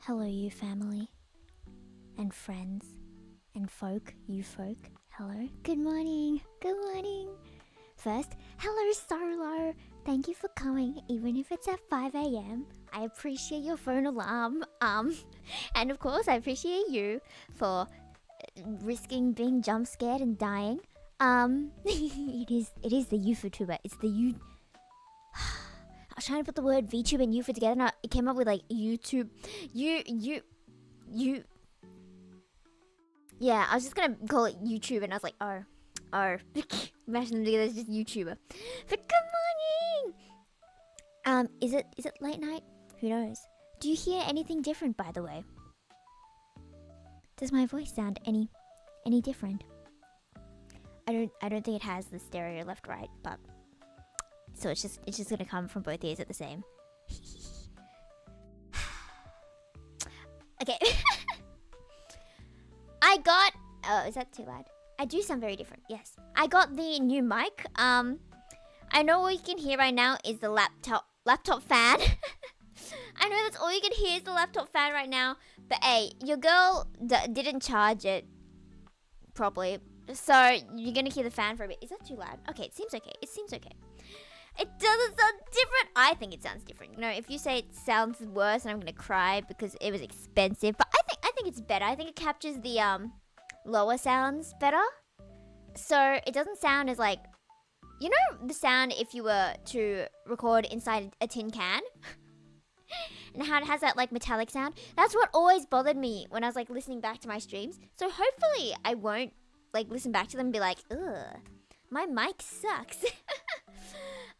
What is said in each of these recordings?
Hello, you family and friends and folk, you folk. Hello. Good morning. Good morning. First, hello Solo. Thank you for coming, even if it's at 5 a.m. I appreciate your phone alarm. And of course, I appreciate you for risking being jump scared and dying. It is the Yufu. It's the I was trying to put the word VTube and Yufu together, and it came up with like YouTube. You. Yeah, I was just gonna call it YouTube, and I was like, oh, mashing them together, it's just YouTuber. But good morning. Is it late night? Who knows? Do you hear anything different, by the way? Does my voice sound any different? I don't think it has the stereo left right, but so it's just gonna come from both ears at the same. Okay. I got. Oh, is that too loud? I do sound very different. Yes, I got the new mic. I know all you can hear right now is the laptop fan. I know that's all you can hear is the laptop fan right now. But hey, your girl didn't charge it properly, so you're gonna hear the fan for a bit. Is that too loud? Okay, it seems okay. It seems okay. It doesn't sound different. I think it sounds different. You know, if you say it sounds worse, and I'm gonna cry because it was expensive. But I think it's better. I think it captures the lower sounds better. So it doesn't sound as like, you know, the sound if you were to record inside a tin can. And how it has that like metallic sound. That's what always bothered me when I was like listening back to my streams. So hopefully I won't like listen back to them and be like, ugh, my mic sucks.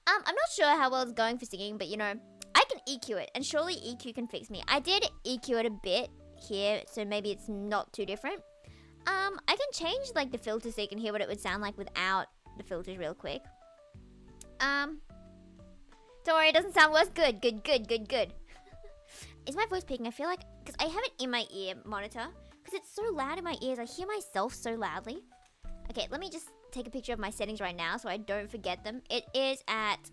I'm not sure how well it's going for singing, but you know, I can EQ it, and surely EQ can fix me. I did EQ it a bit here, so maybe it's not too different. I can change like the filter so you can hear what it would sound like without the filters real quick. Don't worry, it doesn't sound worse. Good. Is my voice peaking? I feel like, because I have it in my ear monitor, because it's so loud in my ears. I hear myself so loudly. Okay, let me just take a picture of my settings right now so I don't forget them. It's at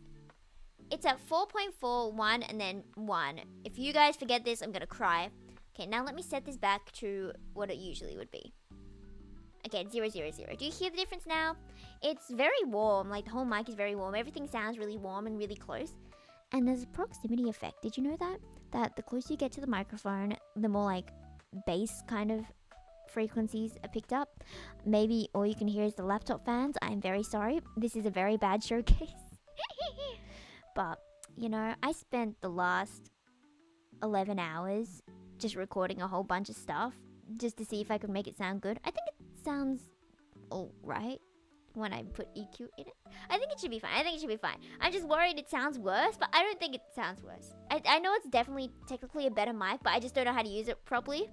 4.41 and then 1. If you guys forget this, I'm gonna cry. Okay, now let me set this back to what it usually would be. Okay, it's 0, 0, 0. Do you hear the difference now? It's very warm, like the whole mic is very warm. Everything sounds really warm and really close. And there's a proximity effect. Did you know that? That the closer you get to the microphone, the more like bass kind of frequencies are picked up. Maybe all you can hear is the laptop fans. I'm very sorry. This is a very bad showcase. But, you know, I spent the last 11 hours just recording a whole bunch of stuff just to see if I could make it sound good. I think it sounds alright when I put EQ in it. I think it should be fine. I'm just worried it sounds worse, but I don't think it sounds worse. I know it's definitely technically a better mic, but I just don't know how to use it properly.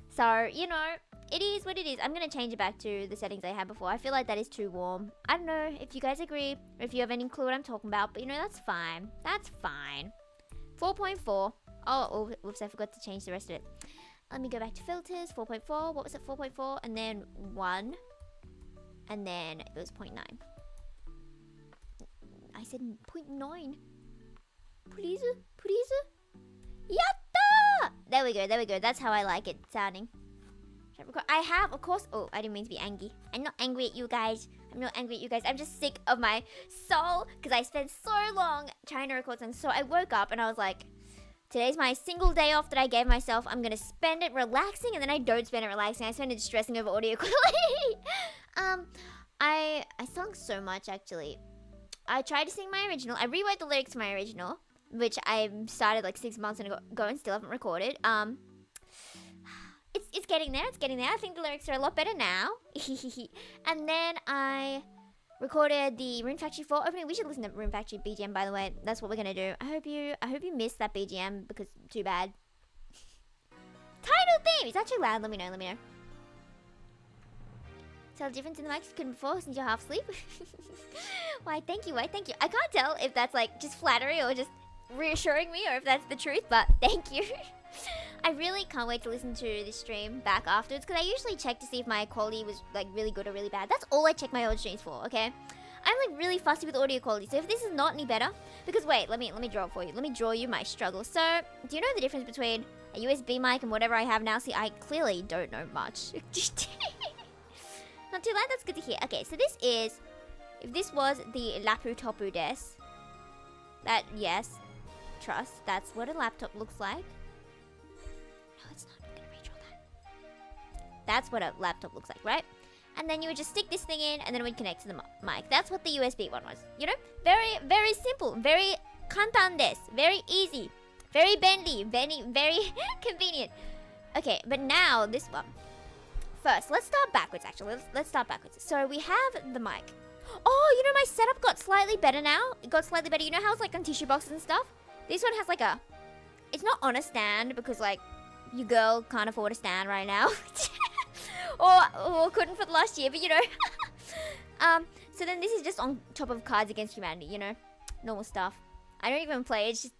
So, you know, it is what it is. I'm going to change it back to the settings I had before. I feel like that is too warm. I don't know if you guys agree or if you have any clue what I'm talking about, but you know, that's fine. That's fine. 4.4. Oh, oops, I forgot to change the rest of it. Let me go back to filters. 4.4. What was it? 4.4 and then 1. And then it was 0.9. I said 0.9. Please? Yatta! There we go. That's how I like it sounding. I have, of course. Oh, I didn't mean to be angry. I'm not angry at you guys. I'm just sick of my soul because I spent so long trying to record something. So I woke up and I was like, today's my single day off that I gave myself. I'm gonna spend it relaxing, and then I don't spend it relaxing. I spend it stressing over audio quality. I sung so much actually. I tried to sing my original. I rewrote the lyrics to my original, which I started like 6 months ago and still haven't recorded. It's getting there. I think the lyrics are a lot better now. And then I recorded the Rune Factory 4 opening. We should listen to Rune Factory BGM, by the way. That's what we're gonna do. I hope you missed that BGM because too bad. Title theme! Is that too loud? Let me know. Tell the difference in the mics couldn't before since you're half asleep. Why, thank you. I can't tell if that's like just flattery or just reassuring me or if that's the truth, but thank you. I really can't wait to listen to this stream back afterwards because I usually check to see if my quality was like really good or really bad. That's all I check my old streams for, okay? I'm like really fussy with audio quality, so if this is not any better, because wait, let me draw it for you. Let me draw you my struggle. So, do you know the difference between a USB mic, and whatever I have now. See, I clearly don't know much. Not too bad, that's good to hear. Okay, so this is, if this was the Lapu Topu des, that, yes, trust, that's what a laptop looks like. No, it's not. I'm gonna redraw that. That's what a laptop looks like, right? And then you would just stick this thing in, and then it would connect to the mic. That's what the USB one was. You know? Very, very simple. Very kantan desu. Very easy. Very bendy. Very, very convenient. Okay, but now this one. First, let's start backwards, actually. Let's start backwards. So we have the mic. Oh, you know, my setup got slightly better now. It got slightly better. You know how it's like on tissue boxes and stuff? This one has like a... It's not on a stand because, like, your girl can't afford a stand right now. or couldn't for the last year, but you know. So then this is just on top of Cards Against Humanity, you know. Normal stuff. I don't even play it. It's just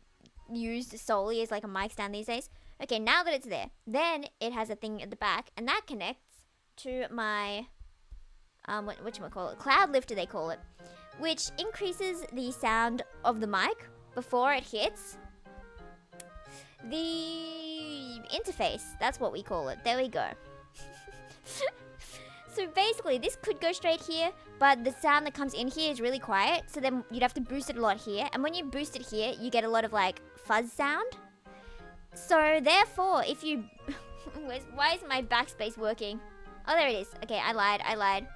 used solely as like a mic stand these days. Okay, now that it's there, then it has a thing at the back, and that connects to my whatchamacallit, cloud lifter they call it, which increases the sound of the mic before it hits the interface. That's what we call it. There we go. So basically, this could go straight here, but the sound that comes in here is really quiet, so then you'd have to boost it a lot here, and when you boost it here, you get a lot of like fuzz sound. So therefore, if you why is my backspace working? Oh, there it is. Okay, I lied.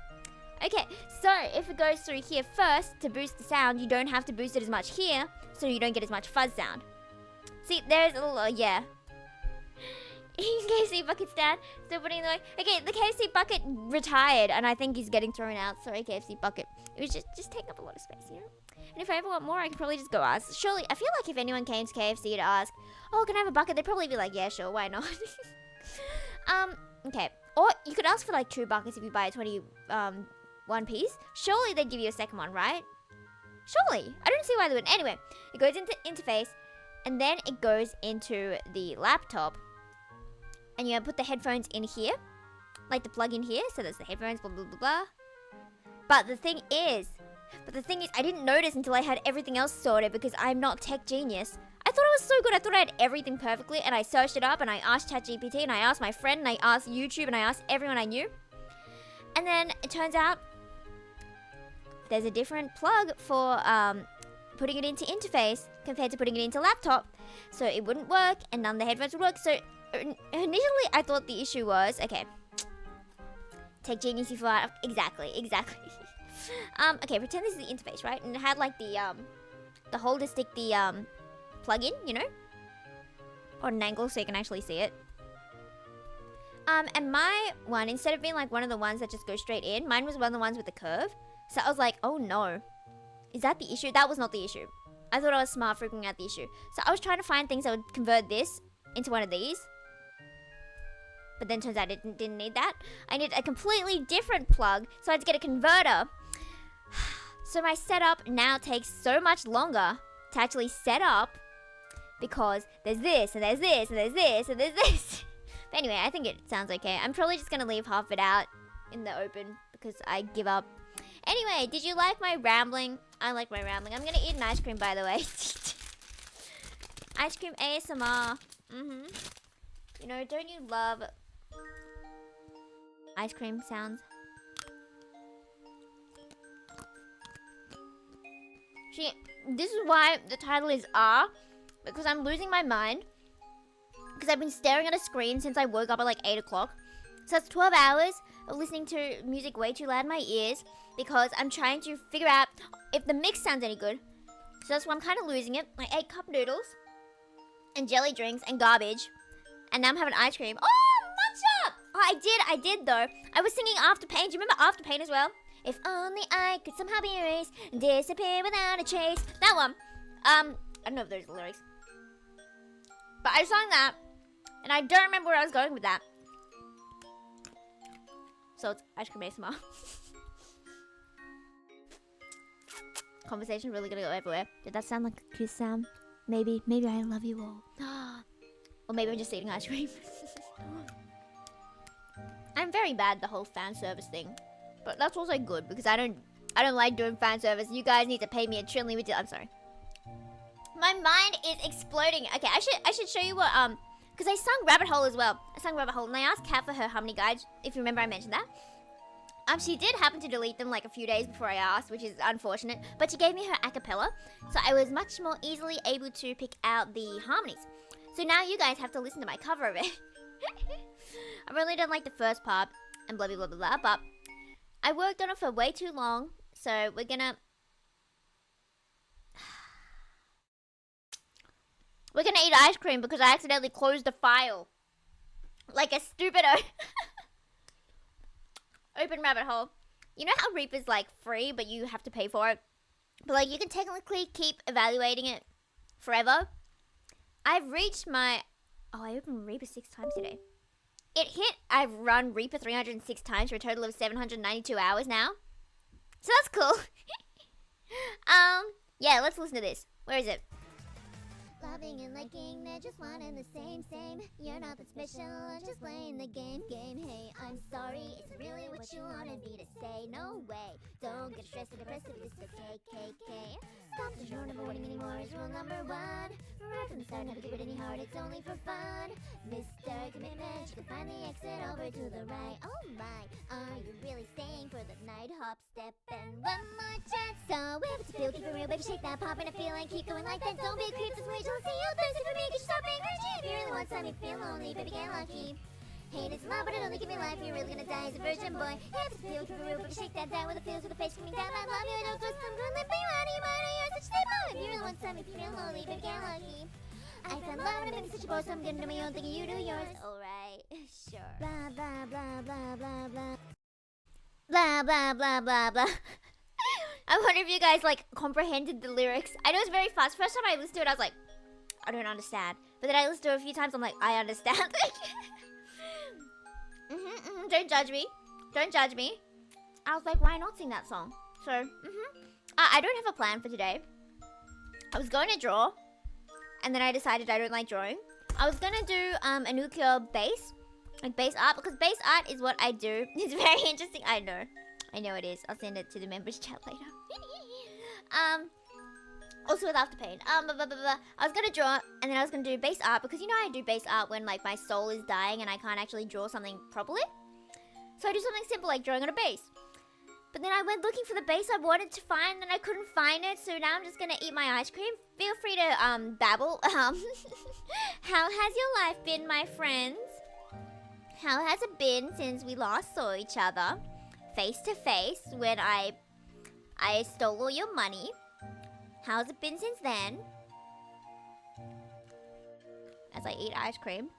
Okay, so if it goes through here first to boost the sound, you don't have to boost it as much here, so you don't get as much fuzz sound. See, there's a little, yeah. KFC bucket stand, still putting in the way. Okay, the KFC bucket retired, and I think he's getting thrown out. Sorry, KFC bucket. It was just taking up a lot of space, you know? And if I ever want more, I could probably just go ask. Surely, I feel like if anyone came to KFC to ask, oh, can I have a bucket? They'd probably be like, yeah, sure, why not? Okay. Or you could ask for like 2 buckets if you buy a 21 piece. Surely they'd give you a second one, right? Surely. I don't see why they wouldn't. Anyway, it goes into interface, and then it goes into the laptop. And you put the headphones in here, like the plug in here. So there's the headphones, blah, blah, blah, blah. But the thing is, I didn't notice until I had everything else sorted because I'm not tech genius. I thought it was so good. I thought I had everything perfectly, and I searched it up, and I asked ChatGPT, and I asked my friend, and I asked YouTube, and I asked everyone I knew. And then it turns out there's a different plug for putting it into interface compared to putting it into laptop. So it wouldn't work, and none of the headphones would work. So initially, I thought the issue was, okay, tech genius, you thought, exactly. Okay, pretend this is the interface, right? And it had like the hole to stick the plug in, you know, on an angle so you can actually see it. And my one, instead of being like one of the ones that just go straight in, mine was one of the ones with the curve. So I was like, oh no, is that the issue? That was not the issue. I thought I was smart freaking out the issue. So I was trying to find things that would convert this into one of these. But then turns out it didn't need that. I needed a completely different plug, so I had to get a converter. So my setup now takes so much longer to actually set up because there's this, and there's this, and there's this, and there's this. But anyway, I think it sounds okay. I'm probably just going to leave half of it out in the open because I give up. Anyway, did you like my rambling? I like my rambling. I'm going to eat an ice cream, by the way. Ice cream ASMR. You know, don't you love ice cream sounds? See, this is why the title is R, because I'm losing my mind. Because I've been staring at a screen since I woke up at like 8 o'clock. So that's 12 hours of listening to music way too loud in my ears because I'm trying to figure out if the mix sounds any good. So that's why I'm kind of losing it. I ate cup noodles and jelly drinks and garbage. And now I'm having ice cream. Oh, matcha! Oh, I did though. I was singing After Pain. Do you remember After Pain as well? If only I could somehow be erased and disappear without a trace. That one. I don't know if there's the lyrics. But I sang that. And I don't remember where I was going with that. So it's ice cream ASMR. Conversation really gonna go everywhere. Did that sound like a kiss sound? Maybe I love you all. Or maybe I'm just eating ice cream. I'm very bad at the whole fan service thing. But that's also good because I don't like doing fan service. You guys need to pay me a trillion with it. I'm sorry. My mind is exploding. Okay, I should show you what Because I sung Rabbit Hole as well. I sung Rabbit Hole, and I asked Kat for her harmony guide, if you remember I mentioned that. She did happen to delete them like a few days before I asked, which is unfortunate. But she gave me her a cappella, so I was much more easily able to pick out the harmonies. So now you guys have to listen to my cover of it. I really don't like the first part, and blah blah blah blah blah, but I worked on it for way too long, so we're gonna eat ice cream because I accidentally closed the file. Like a stupid open rabbit hole. You know how Reaper's like free, but you have to pay for it? But like you can technically keep evaluating it forever. I've reached my... Oh, I opened Reaper 6 times today. I've run Reaper 306 times for a total of 792 hours now. So that's cool. Yeah, let's listen to this. Where is it? Loving and liking, they're just one and the same. You're not that special, just playing the game. Hey, I'm sorry, it's really what you wanted me to say. No way, don't get stressed and depressed if this is KKK. Stop the rule never winning anymore is rule number 1. Right from the start, never give it any heart, it's only for fun. Mr. Commitment, you can find the exit over to the right. Oh my, are you really staying for the night? Hop, step, and one more chance. So if it's a feel, keep it real, baby, shake that pop and a feel and keep going like that. Don't be a creep, just wait till I see you thirsty for me, cause you stop being cringy. If you really want something, feel lonely, baby, get lucky. Hate is love, but it only give me life. You're really gonna die as a virgin boy. If it's a feel, keep it real, baby, shake that down with the feels, with the face coming down. I love you, I don't trust them, good limping out of your mind. You're such a step boy. If you really want something, feel lonely, baby, get lucky. I found love and I'm such a boss, so I'm gonna do my own thing and you do yours. Alright, sure. Blah, blah, blah, blah, blah, blah. Blah, blah, blah, blah, blah. I wonder if you guys, like, comprehended the lyrics. I know it's very fast. First time I listened to it, I was like, I don't understand. But then I listened to it a few times, I'm like, I understand. Don't judge me. Don't judge me. I was like, why not sing that song? So, I don't have a plan for today. I was going to draw. And then I decided I don't like drawing. I was gonna do a nuclear base. Like base art. Because base art is what I do. It's very interesting. I know it is. I'll send it to the members chat later. Also with Afterpain. I was gonna draw and then I was gonna do base art. Because you know I do base art when like my soul is dying and I can't actually draw something properly. So I do something simple like drawing on a base. But then I went looking for the base I wanted to find and I couldn't find it. So now I'm just gonna eat my ice cream. Feel free to babble. How has your life been, my friends? How has it been since we last saw each other face to face when I stole all your money? How's it been since then? As I eat ice cream.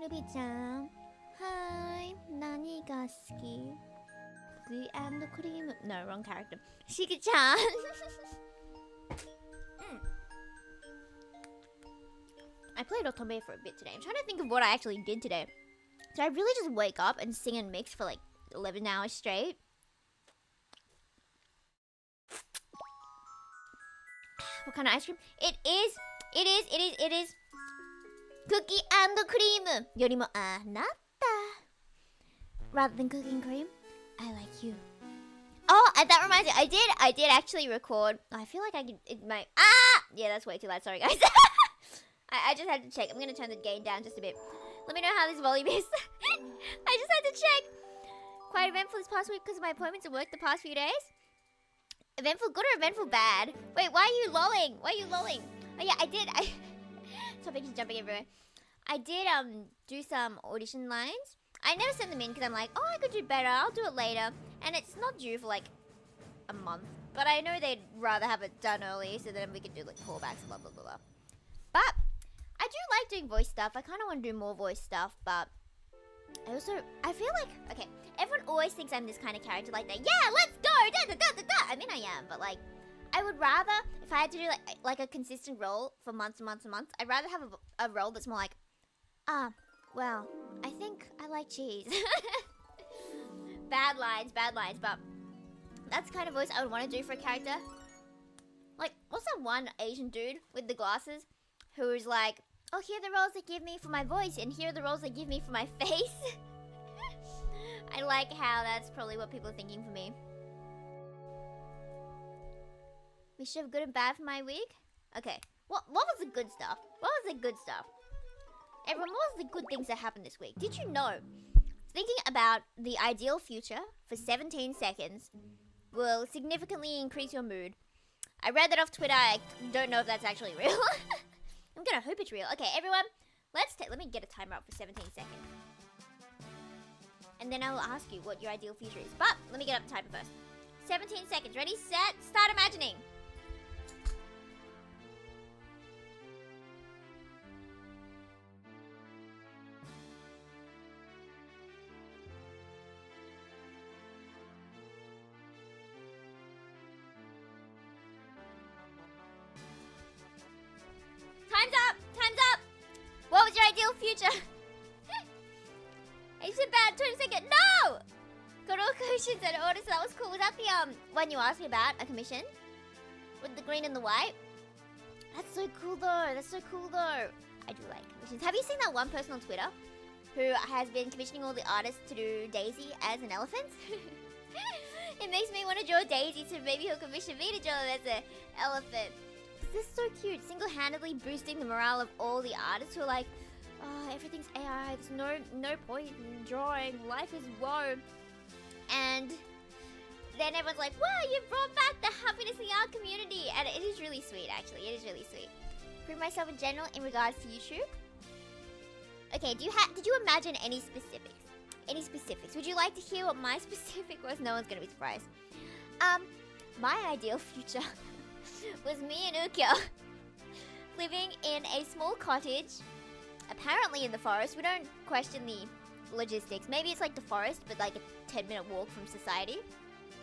Ruby-chan, hi, nani ga suki? Cookie and cream. No, wrong character. Shiki-chan. I played Otome for a bit today. I'm trying to think of what I actually did today. Did I really just wake up and sing and mix for like 11 hours straight? What kind of ice cream? It is cookie and cream. Yorimo anatta. Rather than cookie and cream, I like you. Oh, and that reminds me, I did actually record. I feel like I could, it might, yeah, that's way too loud, sorry guys. I just had to check. I'm gonna turn the gain down just a bit. Let me know how this volume is. I just had to check. Quite eventful this past week because of my appointments at work the past few days. Eventful good or eventful bad? Wait, why are you lolling? Why are you lolling? Oh yeah, I did. Topic is jumping everywhere. I did do some audition lines. I never sent them in because I'm like, oh, I could do better. I'll do it later. And it's not due for like a month. But I know they'd rather have it done early so then we could do like callbacks and blah, blah, blah, blah. But I do like doing voice stuff. I kind of want to do more voice stuff, but I feel like, okay, everyone always thinks I'm this kind of character like that. Yeah, let's go! Da, da, da, da, da. I mean, I am, but like, I would rather, if I had to do like a consistent role for months and months and months, I'd rather have a role that's more like, well, I think I like cheese. Bad lines, but that's the kind of voice I would want to do for a character. Like, what's that one Asian dude with the glasses who's like, oh, here are the roles they give me for my voice, and here are the roles they give me for my face. I like how that's probably what people are thinking for me. We should have good and bad for my week. Okay. What was the good stuff? What was the good stuff? Everyone, what was the good things that happened this week? Did you know? Thinking about the ideal future for 17 seconds will significantly increase your mood. I read that off Twitter. I don't know if that's actually real. I'm gonna hope it's real. Okay, everyone, let me get a timer up for 17 seconds. And then I will ask you what your ideal future is. But let me get up the timer first. 17 seconds. Ready, set, start imagining. Time's up! Time's up! What was your ideal future? I said bad 20 seconds. No! Got all commissions and orders. That was cool. Was that the one you asked me about? A commission? With the green and the white? That's so cool though. That's so cool though. I do like commissions. Have you seen that one person on Twitter who has been commissioning all the artists to do Daisy as an elephant? It makes me want to draw Daisy, so maybe he'll commission me to draw them as an elephant. This is so cute. Single-handedly boosting the morale of all the artists who are like, oh, everything's AI. There's no point in drawing. Life is woe. And then everyone's like, wow, you brought back the happiness in the art community. And it is really sweet, actually. It is really sweet. Prove myself in general in regards to YouTube. Okay, did you imagine any specifics? Any specifics? Would you like to hear what my specific was? No one's gonna be surprised. My ideal future was me and Ukyo living in a small cottage, apparently in the forest. We don't question the logistics. Maybe it's like the forest, but like a 10-minute walk from society.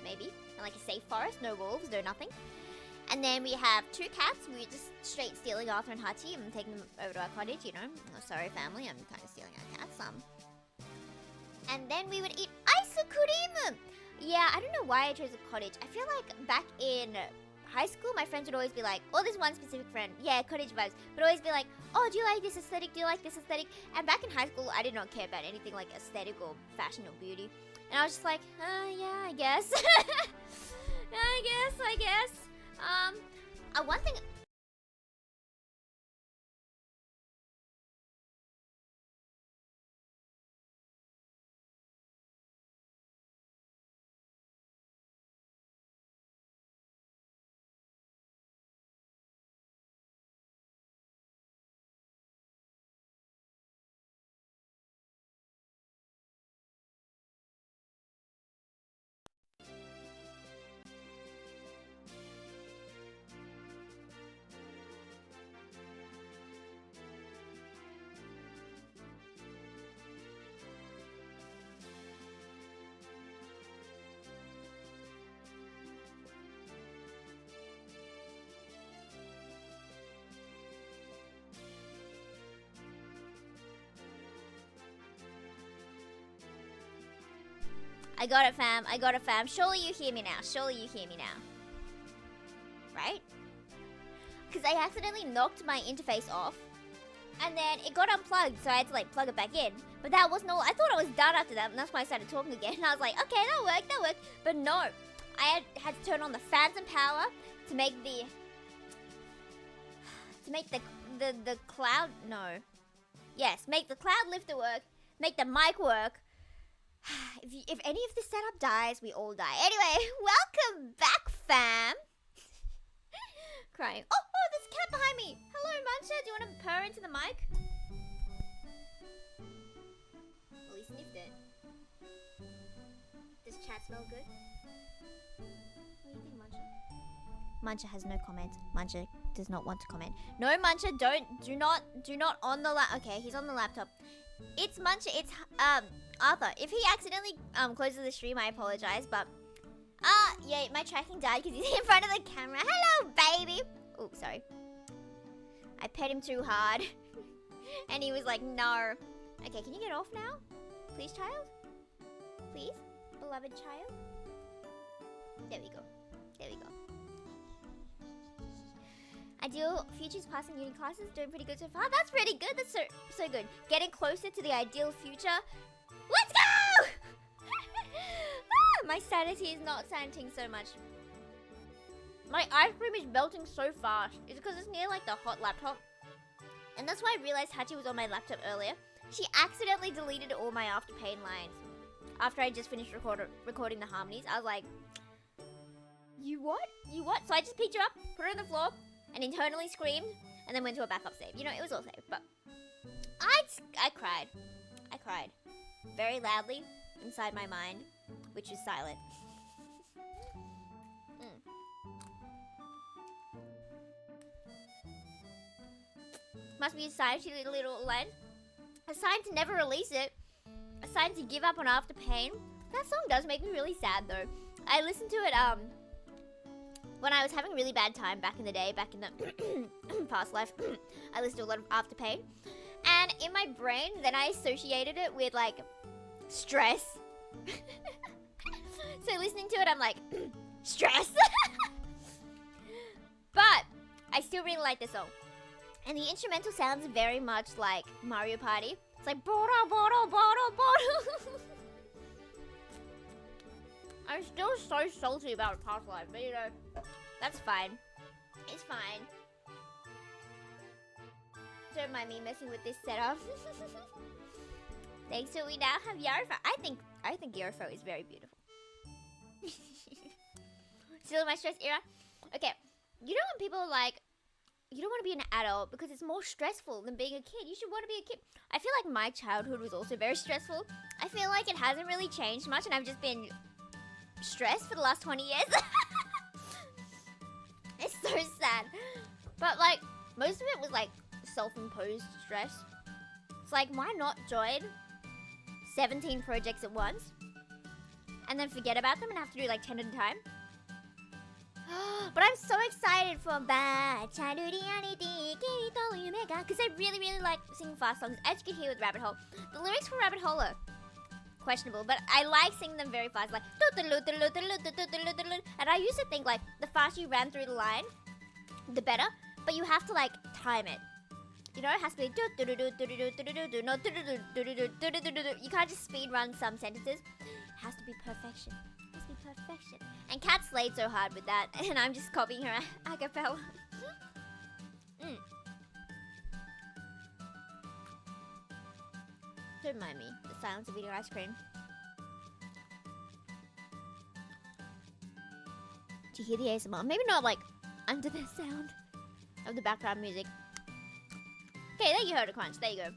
Maybe. And like a safe forest, no wolves, no nothing. And then we have 2 cats. We were just straight stealing Arthur and Hachi and taking them over to our cottage, you know. Oh, sorry, family, I'm kind of stealing our cats. And then we would eat ice cream. Yeah, I don't know why I chose a cottage. I feel like back in high school, my friends would always be like, oh, there's one specific friend. Yeah, cottage vibes. But always be like, oh, do you like this aesthetic? Do you like this aesthetic? And back in high school, I did not care about anything like aesthetic or fashion or beauty. And I was just like, yeah, I guess. I guess. One thing... I got it, fam. I got it, fam. Surely you hear me now. Surely you hear me now. Right? Because I accidentally knocked my interface off. And then it got unplugged, so I had to like plug it back in. But that wasn't all. I thought I was done after that, and that's why I started talking again. And I was like, okay, that worked. But no. I had to turn on the phantom power to make the... To make the cloud... No. Yes, make the cloud lifter work. Make the mic work. If any of this setup dies, we all die. Anyway, welcome back, fam. Crying. Oh, there's a cat behind me. Hello, Muncher. Do you want to purr into the mic? Well, he sniffed it. Does chat smell good? What do you think, Muncher? Muncher has no comment. Muncher does not want to comment. No, Muncher, do not on the okay, he's on the laptop. It's Muncher, it's Arthur. If he accidentally closes the stream, I apologize, but yeah, my tracking died because he's in front of the camera. Hello, baby. Oh, sorry. I pet him too hard. And he was like, no. Okay, can you get off now? Please, child? Please? Beloved child? There we go. There we go. Ideal futures passing uni classes, doing pretty good so far. That's pretty good. That's so good. Getting closer to the ideal future. Let's go! My sanity is not santing so much. My ice cream is melting so fast. It's because it's near like the hot laptop. And that's why I realized Hachi was on my laptop earlier. She accidentally deleted all my Afterpain lines. After I just finished recording the harmonies, I was like, you what? You what? So I just picked her up, put her on the floor, and internally screamed, and then went to a backup save. You know, it was all safe, but I cried. I cried. Very loudly inside my mind, which was silent. Must be a sign to little line. A sign to never release it. A sign to give up on Afterpain. That song does make me really sad though. I listened to it when I was having a really bad time back in the day, back in the past life. I listened to a lot of Afterpain. And in my brain, then I associated it with like stress. So listening to it, I'm like, stress. But I still really like this song. And the instrumental sounds very much like Mario Party. It's like bora bora bora bora. I'm still so salty about past life, but you know, that's fine. It's fine. Don't mind me messing with this setup. Thanks, so we now have Yarofo. I think Yarofo is very beautiful. Still in my stress era. Okay, you know when people are like, you don't want to be an adult because it's more stressful than being a kid. You should want to be a kid. I feel like my childhood was also very stressful. I feel like it hasn't really changed much and I've just been stressed for the last 20 years. It's so sad. But like, most of it was like self-imposed stress. It's like, why not join 17 projects at once and then forget about them and have to do like 10 at a time? But I'm so excited for because I really like singing fast songs. As you can hear with Rabbit Hole. The lyrics for Rabbit Hole are questionable, but I like singing them very fast, like and I used to think like the faster you ran through the line, the better, but you have to like time it. You know, it has to be you can't just speed run some sentences. It has to be perfection. Perfection. And Kat slayed so hard with that, and I'm just copying her a cappella. Don't mind me, the silence of eating ice cream. Do you hear the ASMR? Maybe not like under the sound of the background music. Okay, there you heard a crunch. There you go.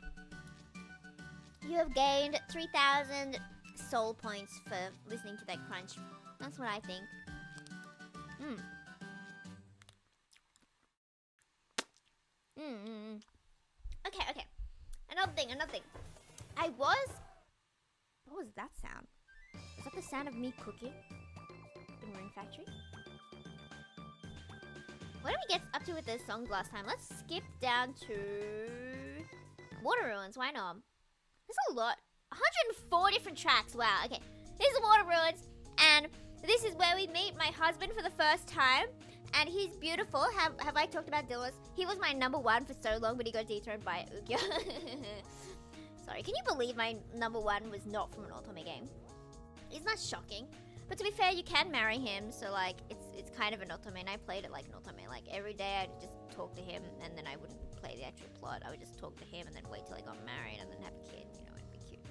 You have gained 3,000 soul points for listening to that crunch. That's what I think. Okay. Another thing. What was that sound? Is that the sound of me cooking in Ring Factory? What did we get up to with those songs last time? Let's skip down to Water Ruins. Why not? There's a lot. 104 different tracks. Wow. Okay. Here's the Water Ruins, and this is where we meet my husband for the first time, and he's beautiful. Have I talked about Dillis? He was my #1 for so long, but he got dethroned by Ukyo. Sorry, can you believe my #1 was not from an Otome game? Isn't that shocking? But to be fair, you can marry him, so like, it's kind of an Otome, and I played it like an Otome. Like, every day I'd just talk to him, and then I wouldn't play the actual plot. I would just talk to him, and then wait till I got married, and then have a kid, you know, it'd be cute.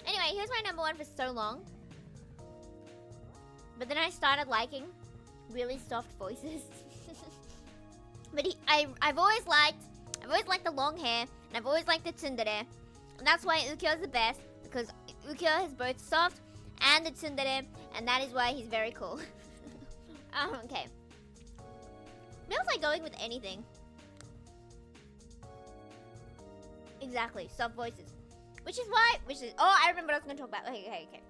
Anyway, he was my #1 for so long. But then I started liking really soft voices. But I've always liked the long hair, and I've always liked the tsundere. And that's why Ukyo is the best, because Ukyo has both soft and the tsundere, and that is why he's very cool. Okay. Feels like going with anything. Exactly, soft voices. Oh, I remember what I was going to talk about. Okay.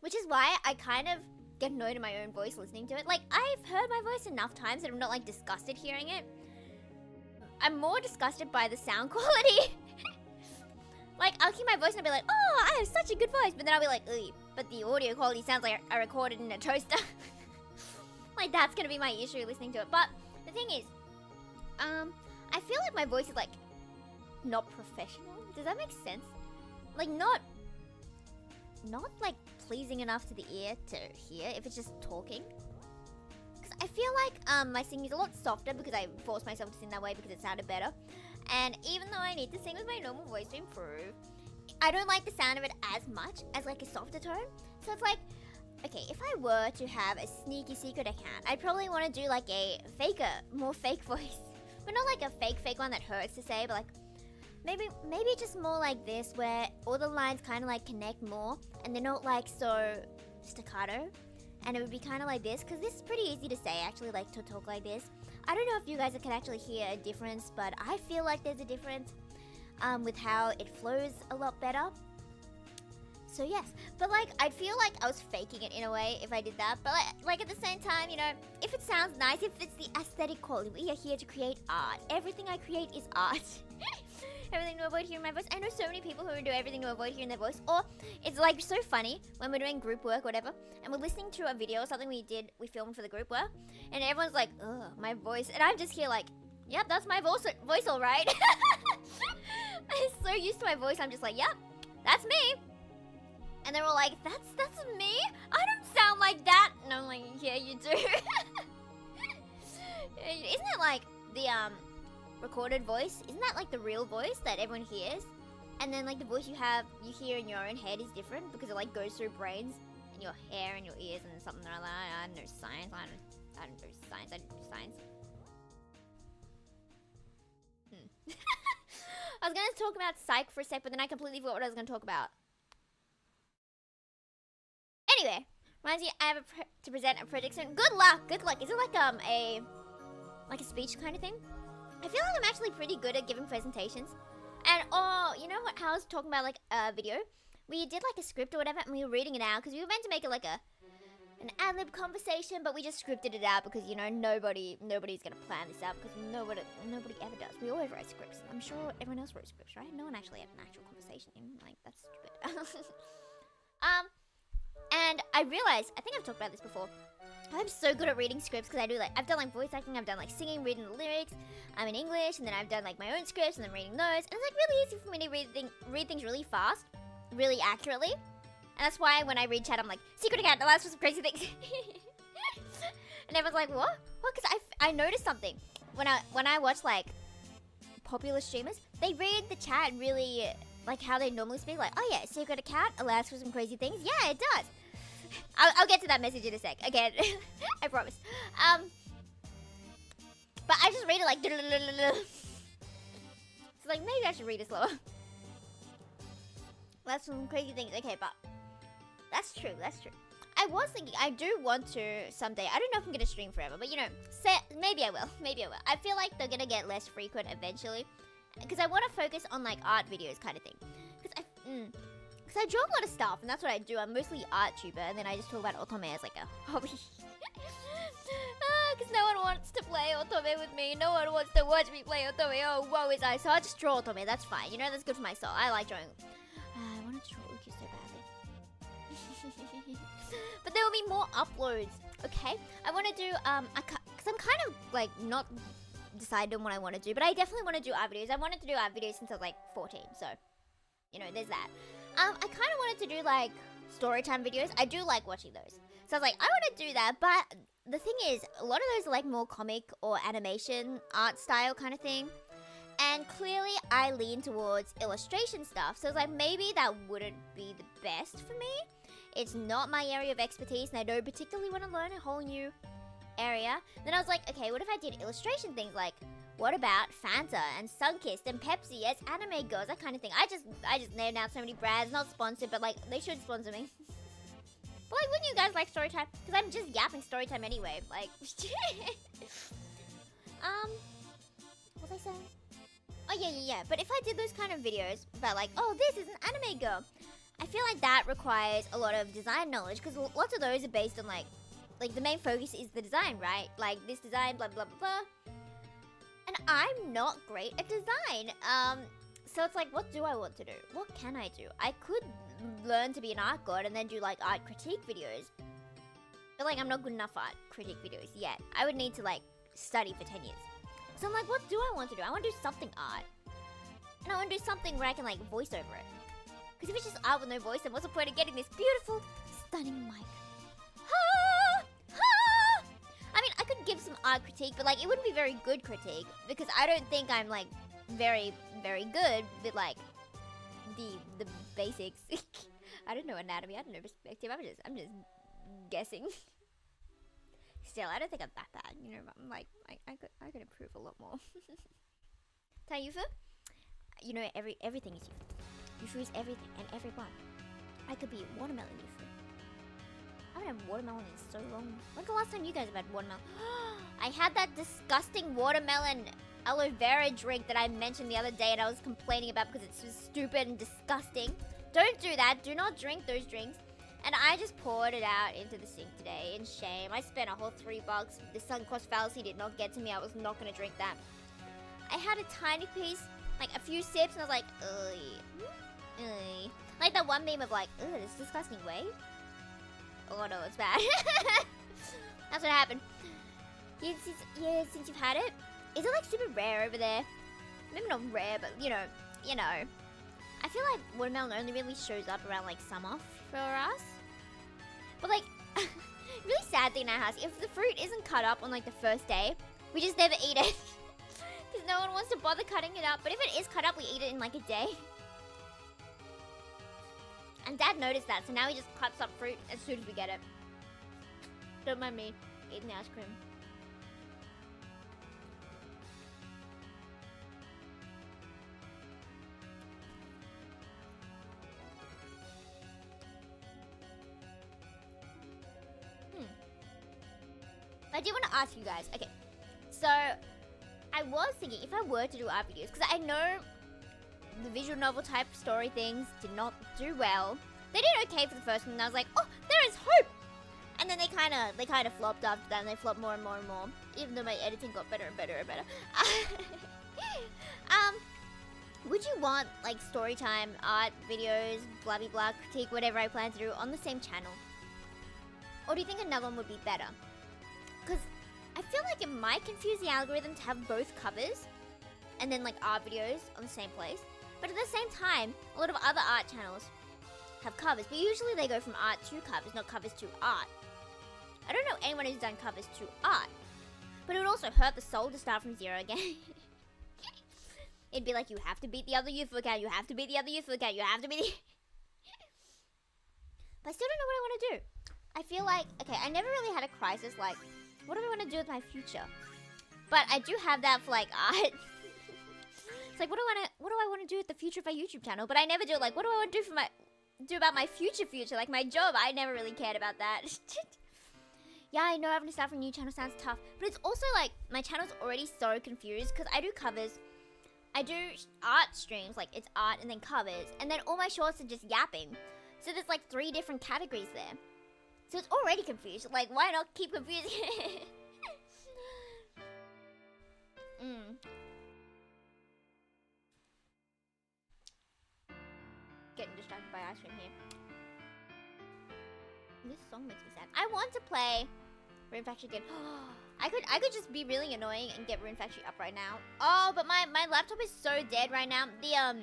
Which is why I kind of get annoyed at my own voice listening to it. Like, I've heard my voice enough times that I'm not, like, disgusted hearing it. I'm more disgusted by the sound quality. Like, I'll hear my voice and I'll be like, oh, I have such a good voice. But then I'll be like, ugh, but the audio quality sounds like I recorded in a toaster. Like, that's going to be my issue listening to it. But the thing is, I feel like my voice is, like, not professional. Does that make sense? Like, not like pleasing enough to the ear to hear if it's just talking. Because I feel like my singing is a lot softer because I forced myself to sing that way because it sounded better. And even though I need to sing with my normal voice to improve, I don't like the sound of it as much as like a softer tone. So it's like, okay, if I were to have a sneaky secret account, I'd probably want to do like a faker, more fake voice. But not like a fake one that hurts to say, but like maybe just more like this where all the lines kind of like connect more and they're not like so staccato. And it would be kind of like this, because this is pretty easy to say actually, like to talk like this. I don't know if you guys can actually hear a difference, but I feel like there's a difference with how it flows a lot better. So yes, but like I feel like I was faking it in a way if I did that, but like at the same time, you know, if it sounds nice, if it's the aesthetic quality, we are here to create art. Everything I create is art. Everything to avoid hearing my voice. I know so many people who do everything to avoid hearing their voice. Or it's like so funny when we're doing group work or whatever, and we're listening to a video or something we filmed for the group work, and everyone's like, ugh, my voice, and I'm just here like, yep, that's my voice all right. I'm so used to my voice, I'm just like, yep, that's me. And they're all like, that's me? I don't sound like that. And I'm like, yeah, you do. Isn't it like the recorded voice? Isn't that like the real voice that everyone hears? And then like the voice you hear in your own head is different because it like goes through brains and your hair and your ears and something like that. I don't know science. I don't do science. I was gonna talk about psych for a sec, but then I completely forgot what I was gonna talk about. Anyway, reminds me, I have to present a project soon. Good luck. Is it like a speech kind of thing? I feel like I'm actually pretty good at giving presentations. And oh, you know what? How I was talking about like a video, we did like a script or whatever, and we were reading it out because we were meant to make it like an ad-lib conversation, but we just scripted it out because you know nobody's gonna plan this out because nobody ever does. We always write scripts. I'm sure everyone else wrote scripts, right? No one actually had an actual conversation. Like that's stupid. And I realized, I think I've talked about this before, I'm so good at reading scripts because I've done like voice acting, I've done like singing, reading the lyrics, I'm in English, and then I've done like my own scripts and then reading those, and it's like really easy for me to read things really fast, really accurately, and that's why when I read chat, I'm like, secret account allows for some crazy things. And everyone's like, what? Well, because I noticed something, when I watch like popular streamers, they read the chat really like how they normally speak, like, oh yeah, secret account allows for some crazy things. Yeah, it does. I'll get to that message in a sec. Again, I promise. But I just read it like, so like maybe I should read it slower. That's some crazy things. Okay, but that's true. I was thinking I do want to someday. I don't know if I'm gonna stream forever, but you know, maybe I will. I feel like they're gonna get less frequent eventually. Because I want to focus on like art videos kind of thing. Because I draw a lot of stuff and that's what I do. I'm mostly art tuber and then I just talk about otome as like a hobby. Because no one wants to play otome with me. No one wants to watch me play otome. Oh, woe is I. So I'll just draw otome. That's fine. You know, that's good for my soul. I like drawing. I want to draw Uki so badly. But there will be more uploads. Okay? I want to do, because I'm kind of like not decided on what I want to do, but I definitely want to do art videos. I wanted to do art videos since I was like 14, so you know, there's that. I kind of wanted to do like storytime videos. I do like watching those, so I was like, I want to do that. But the thing is, a lot of those are like more comic or animation art style kind of thing, and clearly I lean towards illustration stuff, so it's like maybe that wouldn't be the best for me. It's not my area of expertise, and I don't particularly want to learn a whole new area. Then I was like, okay, what if I did illustration things like, what about Fanta and Sunkist and Pepsi as anime girls, that kind of thing. I just named out so many brands, not sponsored, but like they should sponsor me. But like, wouldn't you guys like storytime? Because I'm just yapping storytime anyway. Like, what was I saying? Oh yeah. But if I did those kind of videos about like, oh, this is an anime girl, I feel like that requires a lot of design knowledge because lots of those are based on like the main focus is the design, right? Like this design, blah, blah, blah, blah. And I'm not great at design. So it's like, what do I want to do? What can I do? I could learn to be an art god and then do like art critique videos. But like, I'm not good enough for art critique videos yet. I would need to like study for 10 years. So I'm like, what do I want to do? I want to do something art. And I want to do something where I can like voice over it. Because if it's just art with no voice, then what's the point of getting this beautiful stunning mic. Ha! Ha! I mean, I could give some art critique, but like, it wouldn't be very good critique because I don't think I'm like very, very good with like the basics. I don't know anatomy. I don't know perspective. I'm just guessing. Still, I don't think I'm that bad. You know, I'm like, I could improve a lot more. Tell Yufu, you know, everything is Yufu. Yufu is everything and everyone. I could be watermelon Yufu. I haven't had watermelon in so long. When's the last time you guys have had watermelon? I had that disgusting watermelon aloe vera drink that I mentioned the other day and I was complaining about because it's so stupid and disgusting. Don't do that. Do not drink those drinks. And I just poured it out into the sink today in shame. I spent a whole $3. The sunk cost fallacy did not get to me. I was not going to drink that. I had a tiny piece, like a few sips, and I was like, ugh. Ugh. Like that one meme of like, ugh, this disgusting way. Oh no, it's bad. That's what happened. Yeah, since you've had it, is it like super rare over there? Maybe not rare, but you know. I feel like watermelon only really shows up around like summer for us. But like, really sad thing in our house, if the fruit isn't cut up on like the first day, we just never eat it. Because no one wants to bother cutting it up. But if it is cut up, we eat it in like a day. And Dad noticed that, so now he just cuts up fruit as soon as we get it. Don't mind me eating the ice cream. I do want to ask you guys, okay, so I was thinking if I were to do art videos, because I know the visual novel type story things did not do well. They did okay for the first one, and I was like, oh, there is hope! And then they kind of flopped after that, and they flopped more and more and more, even though my editing got better and better and better. Would you want, like, story time, art, videos, blah blah blah, critique, whatever I plan to do on the same channel? Or do you think another one would be better? Because I feel like it might confuse the algorithm to have both covers and then like art videos on the same place. But at the same time, a lot of other art channels have covers, but usually they go from art to covers, not covers to art. I don't know anyone who's done covers to art. But it would also hurt the soul to start from zero again. It'd be like, you have to beat the other Yufu account, you have to beat the other Yufu account, you have to beat the... But I still don't know what I want to do. I feel like, okay, I never really had a crisis like, what do I want to do with my future? But I do have that for like art. It's like, what do I want to do with the future of my YouTube channel? But I never do like, what do I want to do about my future, like my job? I never really cared about that. Yeah, I know having to start from a new channel sounds tough, but it's also like my channel's already so confused because I do covers, I do art streams, like it's art and then covers, and then all my shorts are just yapping. So there's like 3 different categories there. So it's already confused. Like, why not keep confusing it? Getting distracted by ice cream here. This song makes me sad. I want to play Rune Factory again. I could just be really annoying and get Rune Factory up right now. Oh, but my laptop is so dead right now. The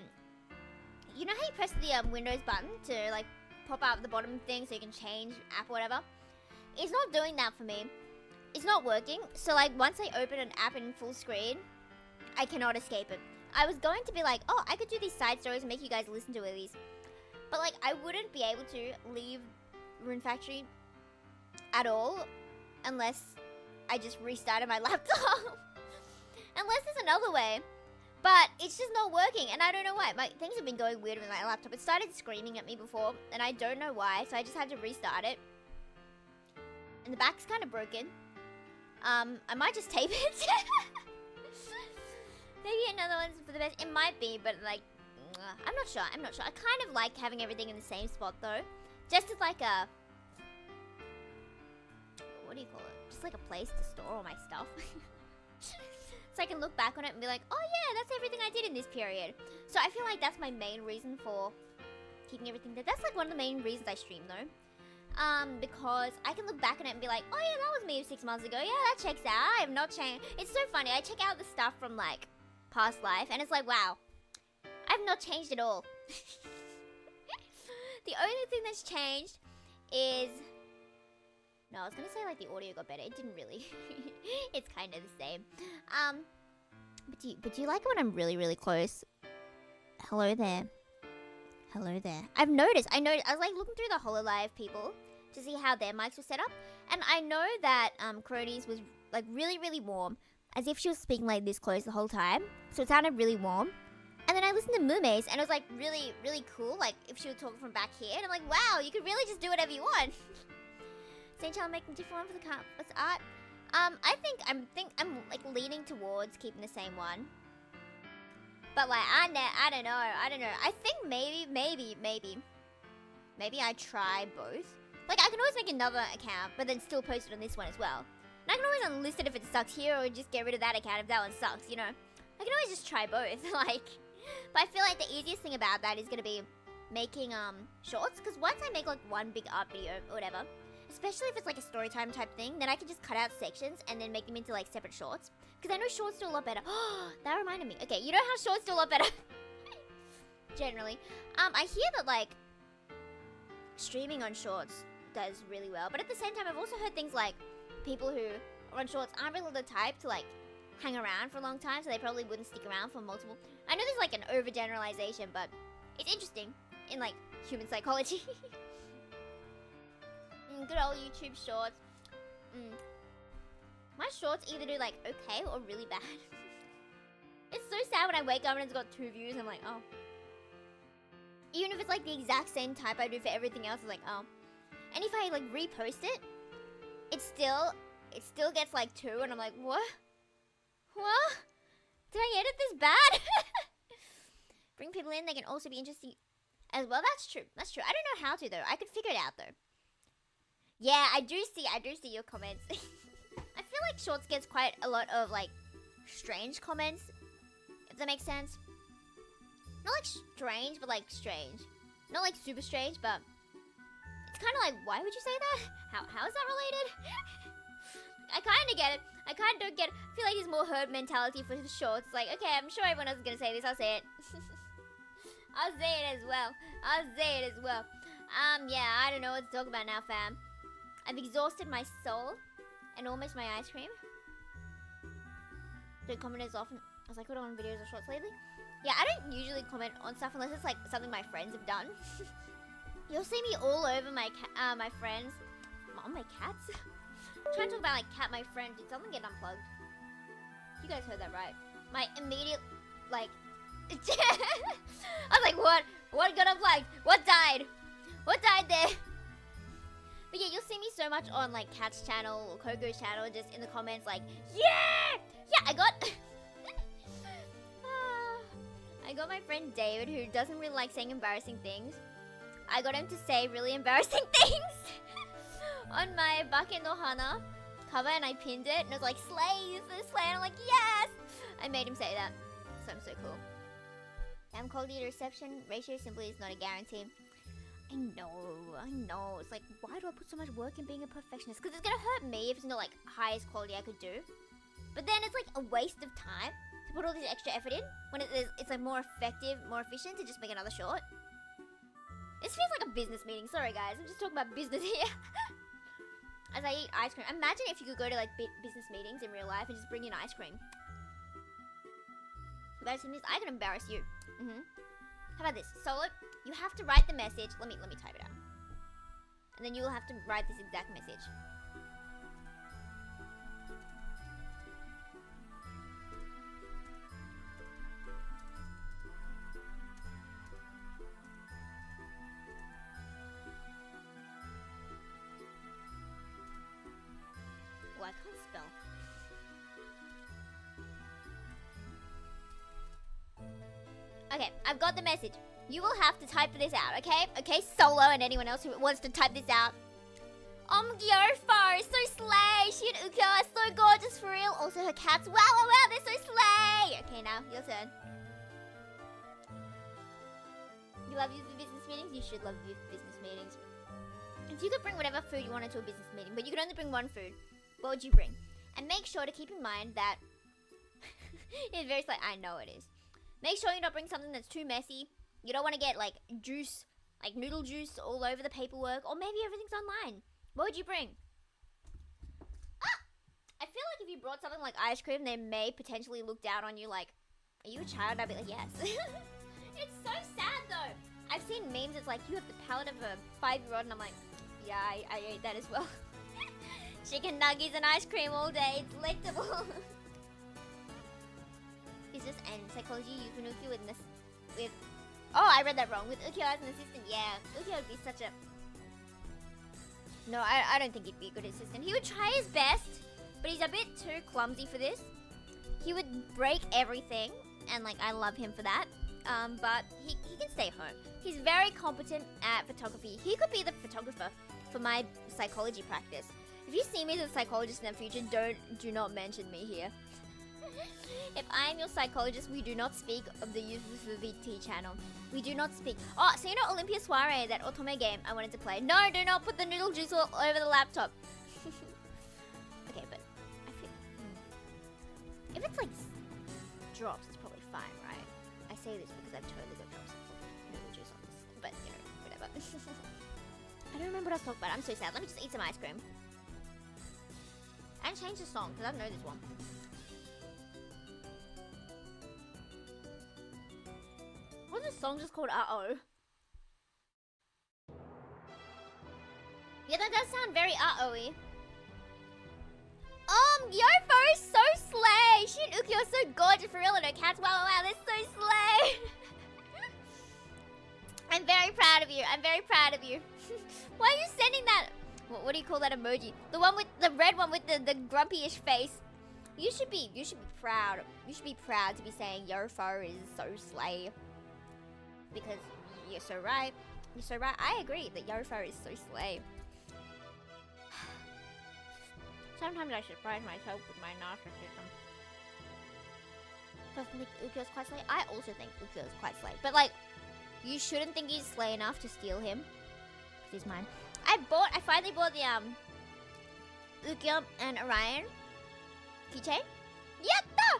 you know how you press the Windows button to like pop out the bottom thing so you can change app or whatever? It's not doing that for me. It's not working. So like once I open an app in full screen, I cannot escape it. I was going to be like, oh, I could do these side stories and make you guys listen to these. But like I wouldn't be able to leave Rune Factory at all unless I just restarted my laptop. Unless there's another way. But it's just not working, and I don't know why. Things have been going weird with my laptop. It started screaming at me before, and I don't know why, so I just had to restart it. And the back's kind of broken. I might just tape it. Maybe another one's for the best. It might be, but like, I'm not sure. I kind of like having everything in the same spot, though. Just as like a... What do you call it? Just like a place to store all my stuff. So I can look back on it and be like, oh yeah, that's everything I did in this period. So I feel like that's my main reason for keeping everything there. That's like one of the main reasons I stream though. Because I can look back on it and be like, oh yeah, that was me 6 months ago. Yeah, that checks out. I have not changed. It's so funny. I check out the stuff from like past life and it's like, wow, I have not changed at all. The only thing that's changed is... No, I was gonna say like the audio got better. It didn't really. It's kind of the same. But do you like when I'm really, really close? Hello there. Hello there. I was like looking through the HoloLive people to see how their mics were set up. And I know that Cronies was like really, really warm. As if she was speaking like this close the whole time. So it sounded really warm. And then I listened to Mume's and it was like really, really cool. Like if she would talk from back here. And I'm like, wow, you could really just do whatever you want. Same channel making a different one for the what's art? I think I'm like leaning towards keeping the same one. But like I don't know. I think maybe I try both. Like I can always make another account, but then still post it on this one as well. And I can always unlist it if it sucks here, or just get rid of that account if that one sucks. You know, I can always just try both. Like, but I feel like the easiest thing about that is gonna be making shorts, because once I make like one big art video or whatever. Especially if it's like a story time type thing, then I can just cut out sections and then make them into like separate shorts. Because I know shorts do a lot better. That reminded me. Okay, you know how shorts do a lot better? Generally. I hear that like streaming on shorts does really well. But at the same time, I've also heard things like people who are on shorts aren't really the type to like hang around for a long time. So they probably wouldn't stick around for multiple. I know there's like an overgeneralization, but it's interesting in like human psychology. Good old YouTube shorts. My shorts either do like okay or really bad. It's so sad when I wake up and it's got 2 views. I'm like, oh. Even if it's like the exact same type I do for everything else, it's like, oh. And if I like repost it, it still gets like 2, and I'm like, what? What? Did I edit this bad? Bring people in, they can also be interesting as well. That's true. That's true. I don't know how to though. I could figure it out though. Yeah, I do see your comments. I feel like shorts gets quite a lot of like strange comments, if that makes sense. Not like strange, but like strange. Not like super strange, but it's kind of like, why would you say that? How is that related? I kind of get it. I kind of don't get it. I feel like it's more herd mentality for the shorts. Like, okay, I'm sure everyone else is gonna say this. I'll say it. I'll say it as well. Yeah, I don't know what to talk about now, fam. I've exhausted my soul and almost my ice cream. Don't comment as often as I could on videos or shorts lately. Yeah, I don't usually comment on stuff unless it's like something my friends have done. You'll see me all over my friends. On my cats? I'm trying to talk about like cat my friend. Did something get unplugged? You guys heard that right? My immediate like I was like, what? What got unplugged? What died? What died there? But yeah, you'll see me so much on like Kat's channel or Coco's channel, just in the comments like, yeah! Yeah, I got I got my friend David, who doesn't really like saying embarrassing things. I got him to say really embarrassing things on my Bucket no Hana cover, and I pinned it, and it was like, slay, slay, and I'm like, yes! I made him say that, so I'm so cool. Damn, quality to reception ratio simply is not a guarantee. I know. It's like, why do I put so much work in being a perfectionist? Because it's gonna hurt me if it's not like highest quality I could do. But then it's like a waste of time to put all this extra effort in when it's like more effective, more efficient to just make another short. This feels like a business meeting. Sorry guys, I'm just talking about business here. As I eat ice cream. Imagine if you could go to like business meetings in real life and just bring in ice cream. Embarrassing news, I can embarrass you. How about this? Solo, you have to write the message. Let me type it out. And then you will have to write this exact message. Oh, I can't spell. Okay, I've got the message. You will have to type this out, okay? Okay, Solo and anyone else who wants to type this out. Gyofar is so slay. She and Uka are so gorgeous for real. Also her cats. Wow, they're so slay. Okay, now, your turn. You love youth business meetings? You should love youth business meetings. If you could bring whatever food you wanted to a business meeting, but you could only bring one food, what would you bring? And make sure to keep in mind that... it's very slight. I know it is. Make sure you don't bring something that's too messy. You don't want to get like juice like noodle juice all over the paperwork, or maybe everything's online. What would you bring? I feel like if you brought something like ice cream, they may potentially look down on you like, are you a child? I'd be like, yes. It's so sad though. I've seen memes, it's like, you have the palate of a 5-year-old, and I'm like, yeah, I ate that as well. Chicken nuggets and ice cream all day, it's delectable. Business and psychology, Yufu with... Oh, I read that wrong. With Ukyo as an assistant, yeah. Ukyo would be such a... No, I don't think he'd be a good assistant. He would try his best, but he's a bit too clumsy for this. He would break everything, and like, I love him for that. But he can stay home. He's very competent at photography. He could be the photographer for my psychology practice. If you see me as a psychologist in the future, do not mention me here. If I am your psychologist, we do not speak of the Yufu VT channel. We do not speak. Oh, so you know Olympia Soiree, that otome game I wanted to play? No, do not put the noodle juice all over the laptop. Okay, but I feel... If it's like drops, it's probably fine, right? I say this because I've totally got drops of noodle juice on this. But, you know, whatever. I don't remember what I was talking about. I'm so sad. Let me just eat some ice cream. And change the song, because I don't know this one. What's this song just called? Uh-oh. Yeah, that does sound very uh-oh-y. Yofo is so slay! She and Ukyo are so gorgeous for real and her cats. Wow, wow, wow, they're so slay! I'm very proud of you. I'm very proud of you. Why are you sending that? What do you call that emoji? The one with the red one with the grumpy-ish face. You should be proud. You should be proud to be saying Yofo is so slay. Because you're so right. You're so right. I agree that Yofo is so slay. Sometimes I surprise myself with my narcissism. Doesn't think Ukyo's quite slay? I also think Ukyo's quite slay. But like, you shouldn't think he's slay enough to steal him. Because he's mine. I finally bought the Ukyo and Orion keychain. Yatta!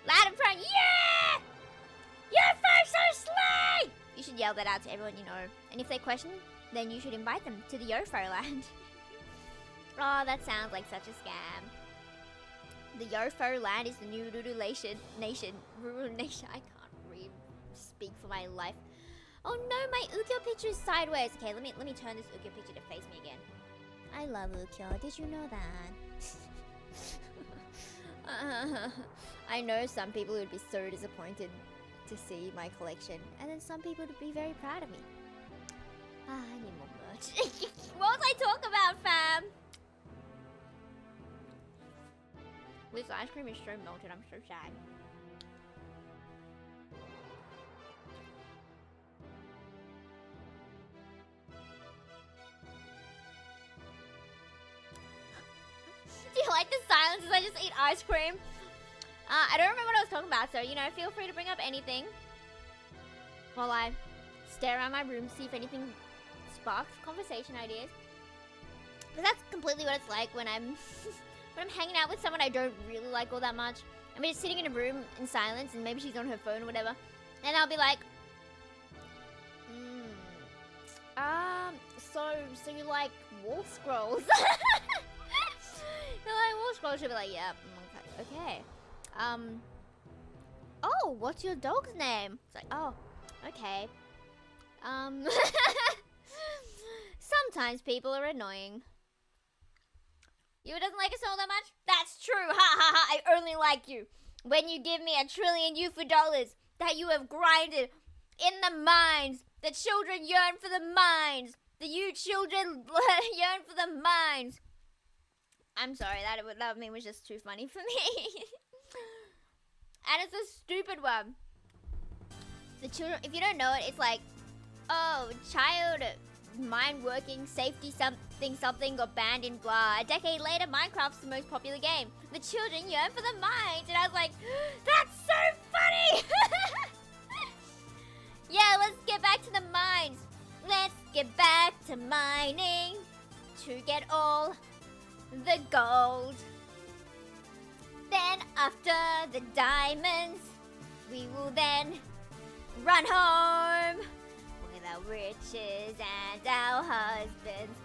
Loud and proud, yeah! You're first so slay! You should yell that out to everyone you know. And if they question, then you should invite them to the Yofo land. Oh, that sounds like such a scam. The Yofo land is the new Ruru nation. Ruru nation. I can't speak for my life. Oh no, my Ukyo picture is sideways. Okay, let me turn this Ukyo picture to face me again. I love Ukyo. Did you know that? I know some people would be so disappointed to see my collection, and then some people would be very proud of me. I need more merch. What was I talking about, fam? This ice cream is so melted, I'm so sad. Do you like the silence as I just eat ice cream? I don't remember what I was talking about, so, you know, feel free to bring up anything while I stare around my room, see if anything sparks conversation ideas. Because that's completely what it's like when I'm when I'm hanging out with someone I don't really like all that much. I'm just sitting in a room in silence, and maybe she's on her phone or whatever, and I'll be like, so you like wall scrolls? You like wall scrolls? She'll be like, yeah, okay. Oh, what's your dog's name? It's like, oh, okay. Sometimes people are annoying. You doesn't like us all that much? That's true, ha ha ha, I only like you when you give me $1 trillion Yufu dollars that you have grinded in the mines. The children yearn for the mines. The you children yearn for the mines. I'm sorry, that meme was just too funny for me. And it's a stupid one. The children, if you don't know it, it's like, oh, child mine working safety something got banned in blah. A decade later, Minecraft's the most popular game. The children yearn for the mines. And I was like, that's so funny. Yeah, let's get back to the mines. Let's get back to mining to get all the gold. Then after the diamonds, we will then run home with our rich wishes and our husbands.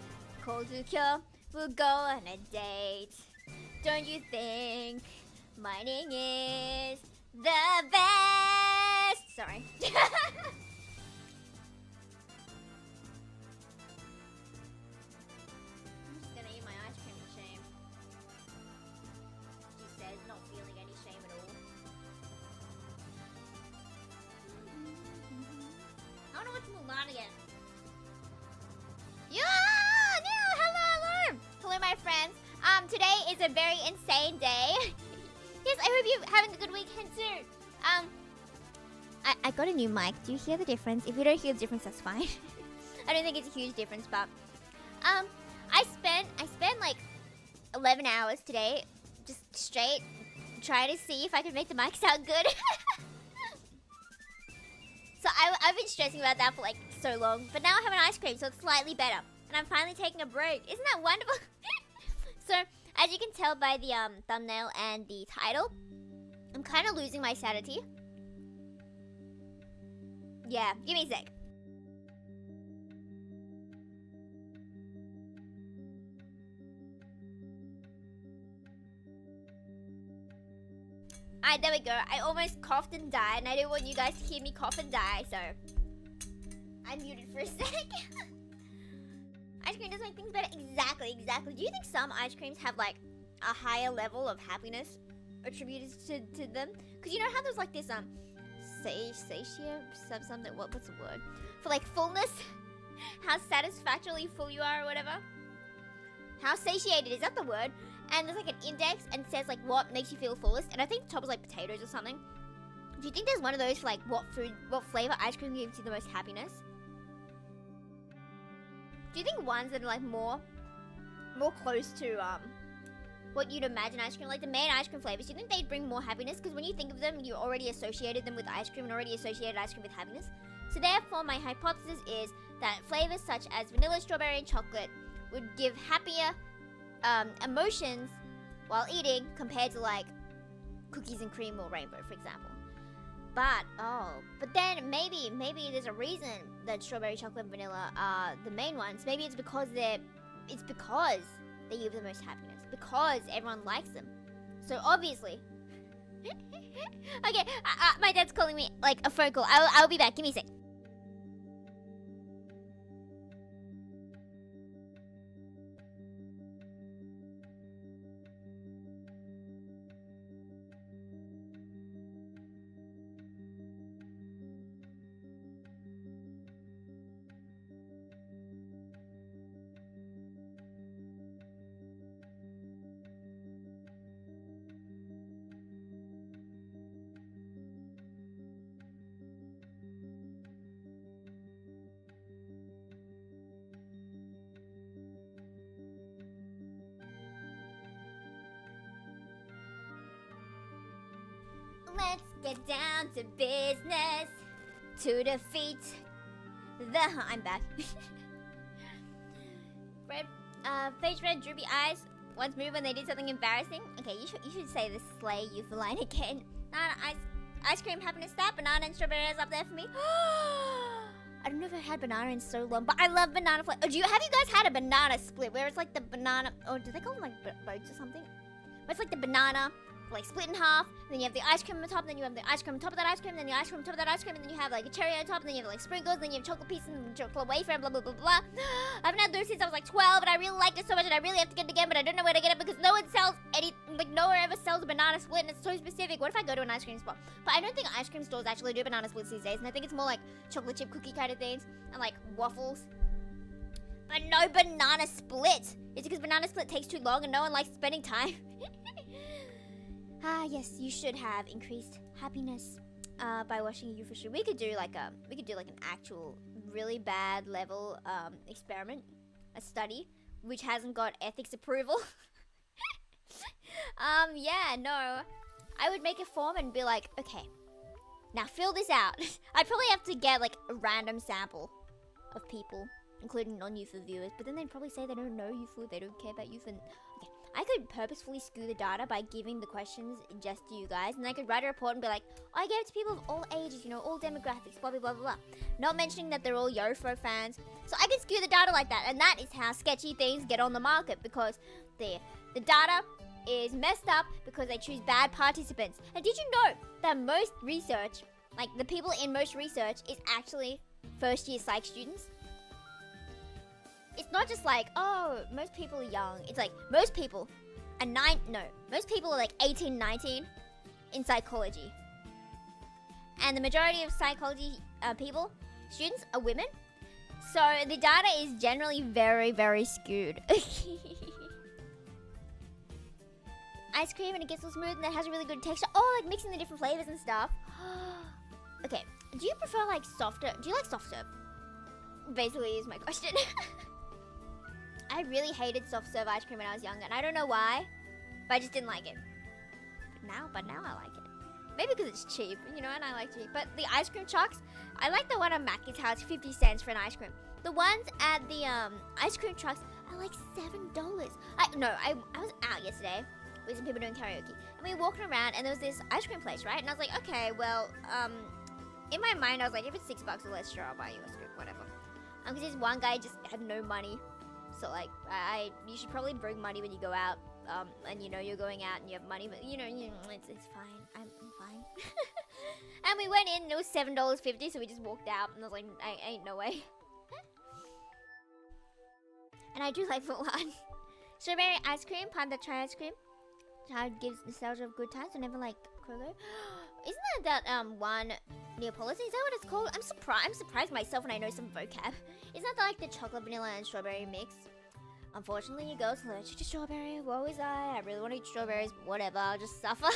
Call to cure, we'll go on a date. Don't you think mining is the best? Sorry. I'm just gonna eat my ice cream in shame. She says, not feeling any shame at all. I wanna watch Mulan again. Yeah! No! Hello! Hello, my friends. Today is a very insane day. Yes, I hope you're having a good weekend too. I got a new mic. Do you hear the difference? If you don't hear the difference, that's fine. I don't think it's a huge difference, but I spent like 11 hours today just straight trying to see if I could make the mic sound good. So I've been stressing about that for like so long, but now I have an ice cream, so it's slightly better, and I'm finally taking a break. Isn't that wonderful? So as you can tell by the thumbnail and the title, I'm kind of losing my sanity. Yeah, give me a sec. Alright, there we go. I almost coughed and died, and I didn't want you guys to hear me cough and die, so I muted for a sec. Ice cream does make things better. Exactly. Do you think some ice creams have like a higher level of happiness attributed to them? Because you know how there's like this something, what's the word? For like fullness? How satisfactorily full you are or whatever? How satiated, is that the word? And there's like an index and it says like what makes you feel fullest, and I think the top is like potatoes or something. Do you think there's one of those for like what flavor ice cream gives you the most happiness? Do you think ones that are like more close to what you'd imagine ice cream, like the main ice cream flavors, do you think they'd bring more happiness? Because when you think of them, you already associated them with ice cream and already associated ice cream with happiness. So therefore, my hypothesis is that flavors such as vanilla, strawberry, and chocolate would give happier emotions while eating compared to like cookies and cream or rainbow, for example. But then maybe there's a reason that strawberry, chocolate, and vanilla are the main ones. Maybe it's because they give the most happiness, because everyone likes them. So obviously, okay. My dad's calling me like a phone call. I'll be back. Give me a sec. Let's get down to business to defeat the... I'm back. Face red, droopy eyes. Once moved when they did something embarrassing. Okay, you should say the slay Yufu line again. Ice cream, happiness, that banana and strawberry is up there for me. I don't know if I've had banana in so long, but I love banana flavor. Oh, have you guys had a banana split where it's like the banana? Oh, do they call them like boats or something? Where it's like the banana like split in half, and then you have the ice cream on the top, and then you have the ice cream on top of that ice cream, and then the ice cream on top of that ice cream, and then you have like a cherry on top, and then you have like sprinkles, and then you have chocolate pieces and chocolate wafer, and blah blah blah blah. I haven't had those since I was like 12, and I really liked it so much, and I really have to get it again, but I don't know where to get it because no one sells nowhere ever sells a banana split, and it's so specific. What if I go to an ice cream spot? But I don't think ice cream stores actually do banana splits these days, and I think it's more like chocolate chip cookie kind of things, and like waffles. But no banana split. It's because banana split takes too long, and no one likes spending time. Yes, you should have increased happiness by watching Yufu stream. We could do like an actual really bad level experiment, a study, which hasn't got ethics approval. Yeah, no. I would make a form and be like, okay, now fill this out. I'd probably have to get like a random sample of people, including non-Yufu viewers, but then they'd probably say they don't know Yufu, they don't care about Yufu. Okay, I could purposefully skew the data by giving the questions just to you guys, and I could write a report and be like, oh, I gave it to people of all ages, you know, all demographics, blah, blah, blah, blah, blah. Not mentioning that they're all Yofo fans. So I could skew the data like that, and that is how sketchy things get on the market, because the data is messed up because they choose bad participants. And did you know that most research, like the people in most research, is actually first-year psych students? It's not just like, oh, most people are young. It's like most people are most people are like 18, 19 in psychology. And the majority of psychology students are women. So the data is generally very, very skewed. Ice cream and it gets all smooth and it has a really good texture. Oh, like mixing the different flavors and stuff. Okay, do you prefer like softer? Do you like soft serve? Basically is my question. I really hated soft serve ice cream when I was younger, and I don't know why, but I just didn't like it. But now I like it. Maybe because it's cheap, you know, and I like cheap. But the ice cream trucks, I like the one at Mackey's how it's 50 cents for an ice cream. The ones at the ice cream trucks are like $7. I was out yesterday with some people doing karaoke, and we were walking around, and there was this ice cream place, right? And I was like, okay, well, in my mind, I was like, if it's $6 or less, sure, I'll buy you a scoop, whatever. Because this one guy just had no money. So like, you should probably bring money when you go out, and you know you're going out and you have money, but you know it's fine. I'm fine. And we went in and it was $7.50, so we just walked out, and I was like, ain't no way. And I do like Mulan. Strawberry ice cream, panda chai ice cream. Child gives nostalgia of good times whenever like Krogo. Isn't that one Neapolitan? Is that what it's called? I'm surprised myself when I know some vocab. Isn't that like the chocolate, vanilla, and strawberry mix? Unfortunately, your girl's allergic to strawberry. Woe is I. I really want to eat strawberries, but whatever. I'll just suffer.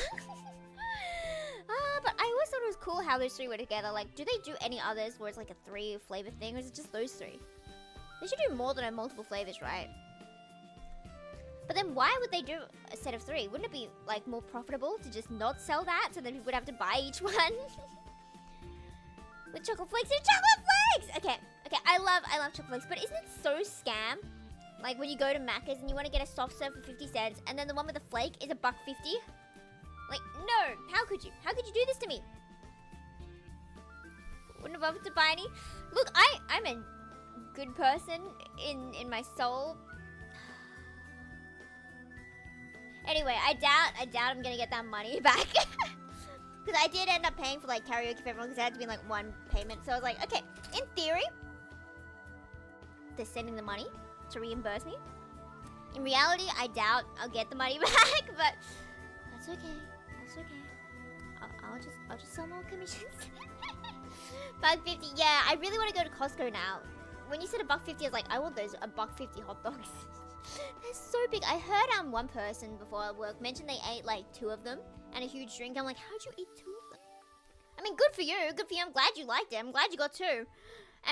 But I always thought it was cool how those three were together. Like, do they do any others where it's like a 3-flavor thing, or is it just those three? They should do more than a multiple flavors, right? But then why would they do a set of 3? Wouldn't it be like more profitable to just not sell that, so then people would have to buy each one? With chocolate flakes and chocolate flakes! Okay, I love chocolate flakes, but isn't it so scam? Like when you go to Macca's and you want to get a soft serve for 50 cents, and then the one with the flake is $1.50? Like, no! How could you? How could you do this to me? Wouldn't have bothered to buy any. Look, I'm a good person in my soul. Anyway, I doubt I'm gonna get that money back. Because I did end up paying for like karaoke for everyone, because it had to be like one payment. So I was like, okay, in theory, they're sending the money to reimburse me. In reality, I doubt I'll get the money back, but that's okay. That's okay. I'll just sell more commissions. $1.50. Yeah, I really want to go to Costco now. When you said $1.50, I was like, I want those $1.50 hot dogs. They're so big. I heard one person before at work mention they ate like 2 of them and a huge drink. I'm like, how'd you eat 2 of them? I mean, good for you. Good for you. I'm glad you liked it. I'm glad you got 2. And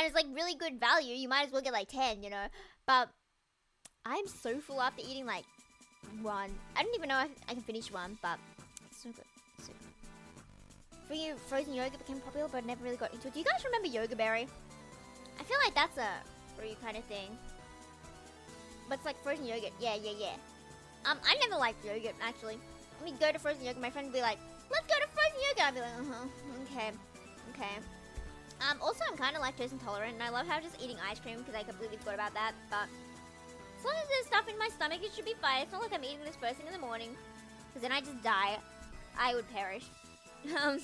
it's like really good value. You might as well get like 10, you know. But I'm so full after eating like 1. I don't even know if I can finish 1, but it's so good. So good. For you, frozen yogurt became popular, but never really got into it. Do you guys remember Yoga Berry? I feel like that's a free kind of thing. But it's like frozen yogurt. Yeah. I never liked yogurt, actually. When we go to frozen yogurt, my friend would be like, let's go to frozen yogurt. I'd be like, okay. Also, I'm kind of lactose intolerant, and I love how just eating ice cream, because I completely forgot about that. But as long as there's stuff in my stomach, it should be fine. It's not like I'm eating this first thing in the morning, because then I just die. I would perish. And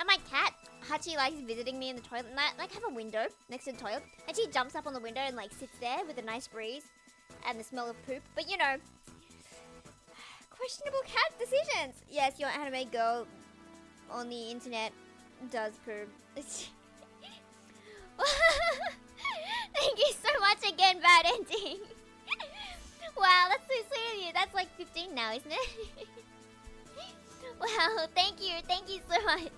my cat, Hachi, likes visiting me in the toilet, and I like have a window next to the toilet, and she jumps up on the window and like sits there with a nice breeze and the smell of poop. But you know, questionable cat decisions. Yes, your anime girl on the internet does poop. Thank you so much again, Bad Ending. Wow, that's so sweet of you. That's like 15 now, isn't it? Wow, thank you so much.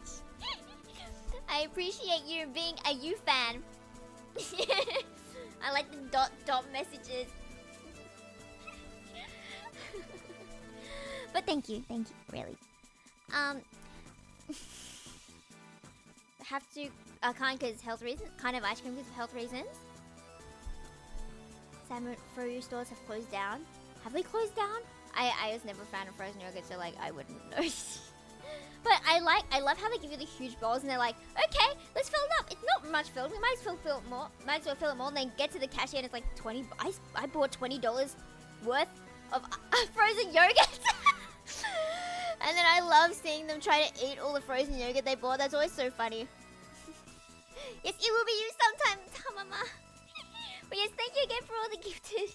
I appreciate you being a you fan. I like the dot messages. But thank you, really. Have to, I can't because health reasons. Kind of ice cream because of health reasons. Salmon Froyo stores have closed down. Have they closed down? I was never a fan of frozen yogurt, so like I wouldn't know. But I love how they give you the huge bowls and they're like, okay, let's fill it up. It's not much filled. We might as well fill it more. Might as well fill it more. And then get to the cashier and it's like 20. I bought $20 worth of frozen yogurt. And then I love seeing them try to eat all the frozen yogurt they bought. That's always so funny. Yes, it will be you sometime, Tamama. But yes, thank you again for all the gifted.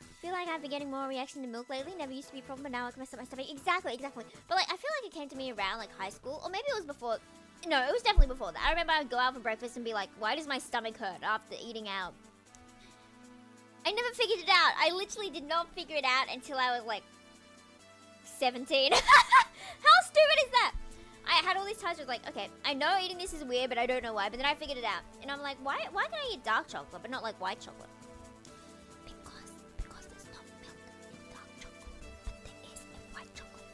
I feel like I've been getting more reaction to milk lately. Never used to be a problem, but now I can mess up my stomach. Exactly. But like, I feel like it came to me around like high school, or maybe it was before. No, it was definitely before that. I remember I'd go out for breakfast and be like, why does my stomach hurt after eating out? I never figured it out. I literally did not figure it out until I was like 17. How stupid is that? I had all these times where I was like, okay, I know eating this is weird, but I don't know why. But then I figured it out. And I'm like, why can I eat dark chocolate, but not like white chocolate? Because there's not milk in dark chocolate, but there is in white chocolate.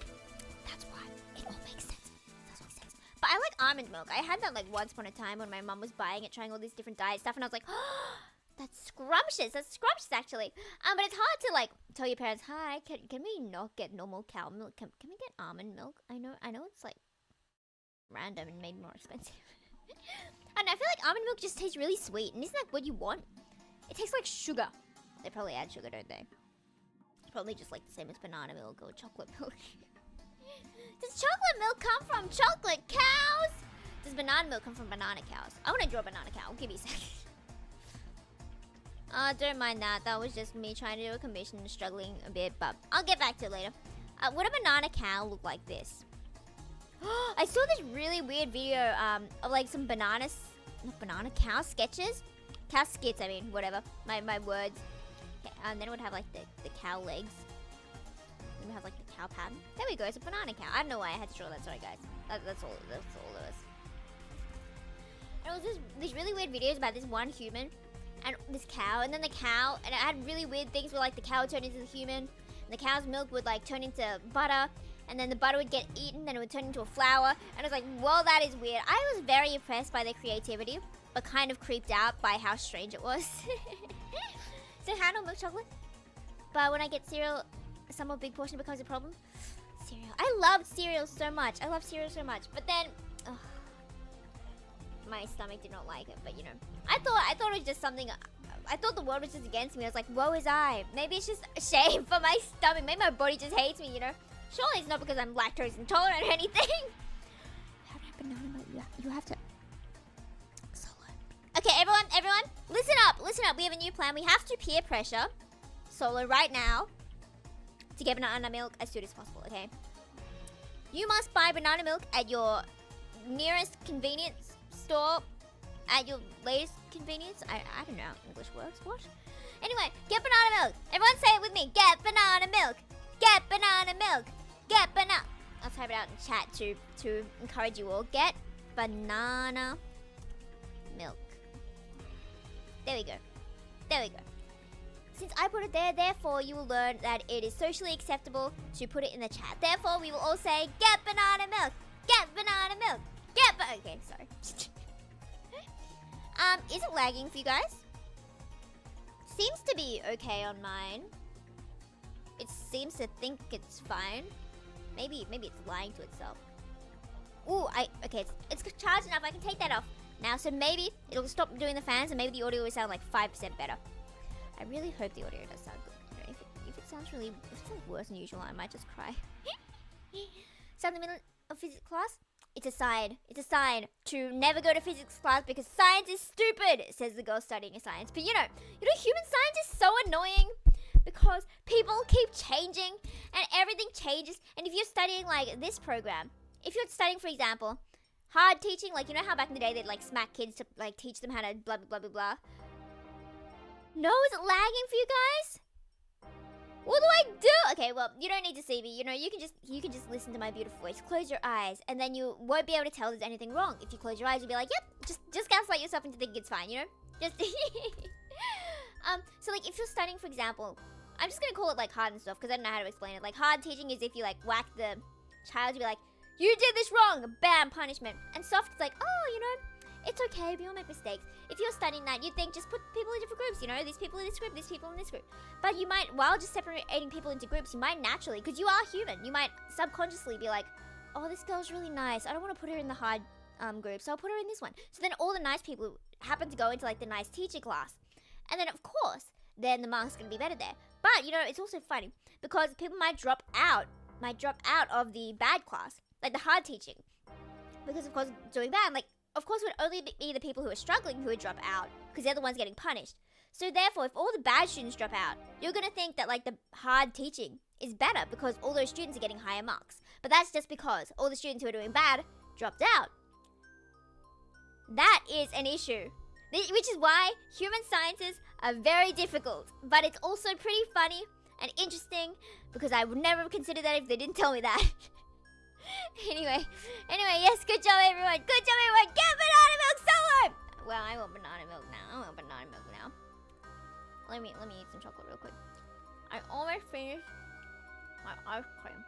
That's why it all makes sense. Does make sense. But I like almond milk. I had that like once upon a time when my mum was buying it, trying all these different diet stuff, and I was like, oh, that's scrumptious. That's scrumptious, actually. But it's hard to like tell your parents, hi, can we not get normal cow milk? Can we get almond milk? I know it's like random and maybe more expensive. And I feel like almond milk just tastes really sweet, and isn't that what you want? It tastes like sugar. They probably add sugar, don't they? It's probably just like the same as banana milk or chocolate milk. Does chocolate milk come from chocolate cows? Does banana milk come from banana cows? I want to draw a banana cow. Give me a second. Don't mind that. That was just me trying to do a commission and struggling a bit, but I'll get back to it later. Would a banana cow look like this? I saw this really weird video of like some not banana cow sketches. Cow skits, I mean, whatever. My words. Okay, and then it would have like the cow legs. Then it would have like the cow pattern. There we go, it's a banana cow. I don't know why I had to draw that, sorry guys. That's all it was. And it was just these really weird videos about this one human and this cow, and then the cow, and it had really weird things where like the cow would turn into the human, and the cow's milk would like turn into butter, and then the butter would get eaten, then it would turn into a flour, and I was like, well, that is weird. I was very impressed by their creativity, but kind of creeped out by how strange it was. So handle milk chocolate, but when I get cereal, a somewhat big portion becomes a problem. Cereal. I loved cereal so much. But then, my stomach did not like it. But you know, I thought it was just something. I thought the world was just against me. I was like, woe is I. Maybe it's just a shame for my stomach. Maybe my body just hates me. You know. Surely it's not because I'm lactose intolerant or anything. How do I banana milk? You have to. Solo. Okay, everyone, listen up. We have a new plan. We have to peer pressure Solo right now to get banana milk as soon as possible. Okay. You must buy banana milk at your nearest convenience store, at your latest convenience. I don't know how English works. What? Anyway, get banana milk. Everyone say it with me. Get banana milk. Get banana milk. Get banana. I'll type it out in chat to encourage you all. Get banana milk. There we go. Since I put it there, therefore you will learn that it is socially acceptable to put it in the chat. Therefore, we will all say, get banana milk. Get banana milk. Okay, sorry. Is it lagging for you guys? Seems to be okay on mine. It seems to think it's fine. Maybe it's lying to itself. Ooh, okay, it's charged enough. I can take that off now. So maybe it'll stop doing the fans, and maybe the audio will sound like 5% better. I really hope the audio does sound good. You know, if it sounds worse than usual, I might just cry. So in the middle of physics class, it's a sign to never go to physics class because science is stupid, says the girl studying science. But you know, human science is so annoying because people keep changing and everything changes. And if you're studying like this program, if you're studying, for example, hard teaching, like you know how back in the day they'd like smack kids to like teach them how to blah blah blah blah blah. No, is it lagging for you guys? What do I do? Okay, well, you don't need to see me. You know, you can just listen to my beautiful voice. Close your eyes, and then you won't be able to tell there's anything wrong. If you close your eyes, you'll be like, yep, just gaslight yourself into thinking it's fine, you know? Just so like if you're studying, for example, I'm just gonna call it like hard and soft because I don't know how to explain it. Like hard teaching is if you like whack the child, you be like, you did this wrong, bam, punishment. And soft is like, oh, you know, It's okay, we all make mistakes. If you're studying that, you'd think just put people in different groups, you know? These people in this group, these people in this group. But you might, while just separating people into groups, you might naturally, because you are human, you might subconsciously be like, oh, this girl's really nice. I don't want to put her in the hard group, so I'll put her in this one. So then all the nice people happen to go into like the nice teacher class. And then of course, then the marks going to be better there. But, you know, it's also funny because people might drop out of the bad class, like the hard teaching. Because of course, doing bad, like, of course it would only be the people who are struggling who would drop out because they're the ones getting punished. So therefore, if all the bad students drop out, you're going to think that like the hard teaching is better because all those students are getting higher marks. But that's just because all the students who are doing bad dropped out. That is an issue. Which is why human sciences are very difficult. But it's also pretty funny and interesting because I would never have considered that if they didn't tell me that. Anyway, yes, good job everyone. Good job everyone. Get banana milk solo. Well, I want banana milk now. Let me eat some chocolate real quick. I almost finished my ice cream.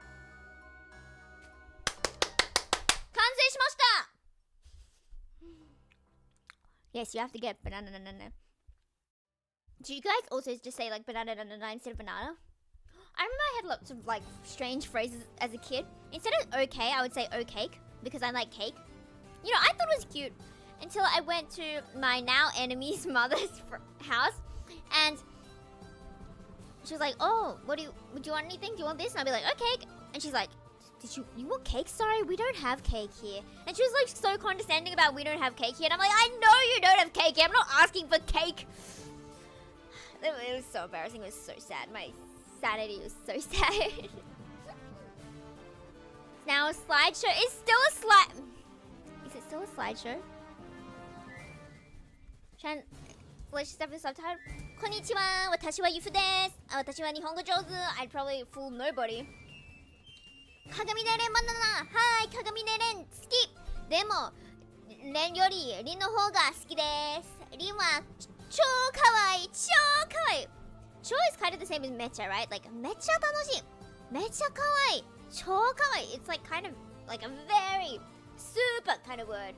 完成しました! Yes, you have to get banana. Do you guys also just say like banana instead of banana? I remember I had lots of like strange phrases as a kid. Instead of okay, I would say oh cake because I like cake. You know, I thought it was cute until I went to my now enemy's mother's house and she was like, oh, would you want anything? Do you want this? And I'll be like, oh, cake. And she's like, you want cake? Sorry, we don't have cake here. And she was like so condescending about we don't have cake here. And I'm like, I know you don't have cake here. I'm not asking for cake. It was so embarrassing. It was so sad. My sanity was so sad. Now a slideshow. Is it still a slideshow? Let's just have the subtitle. Konnichiwa, watashi wa Yufu desu. Watashi wa Nihongo jouzu. I'd probably fool nobody. Kagami de ren banana. Hi, Kagami de ren. Suki. Demo, ren yori rin no hou ga suki desu. Rin wa chou kawaii. Chou kawaii. Chou is kind of the same as mecha, right? Like, mecha tanoshii. Mecha kawaii. Chou kawaii. It's like kind of like a very super kind of word.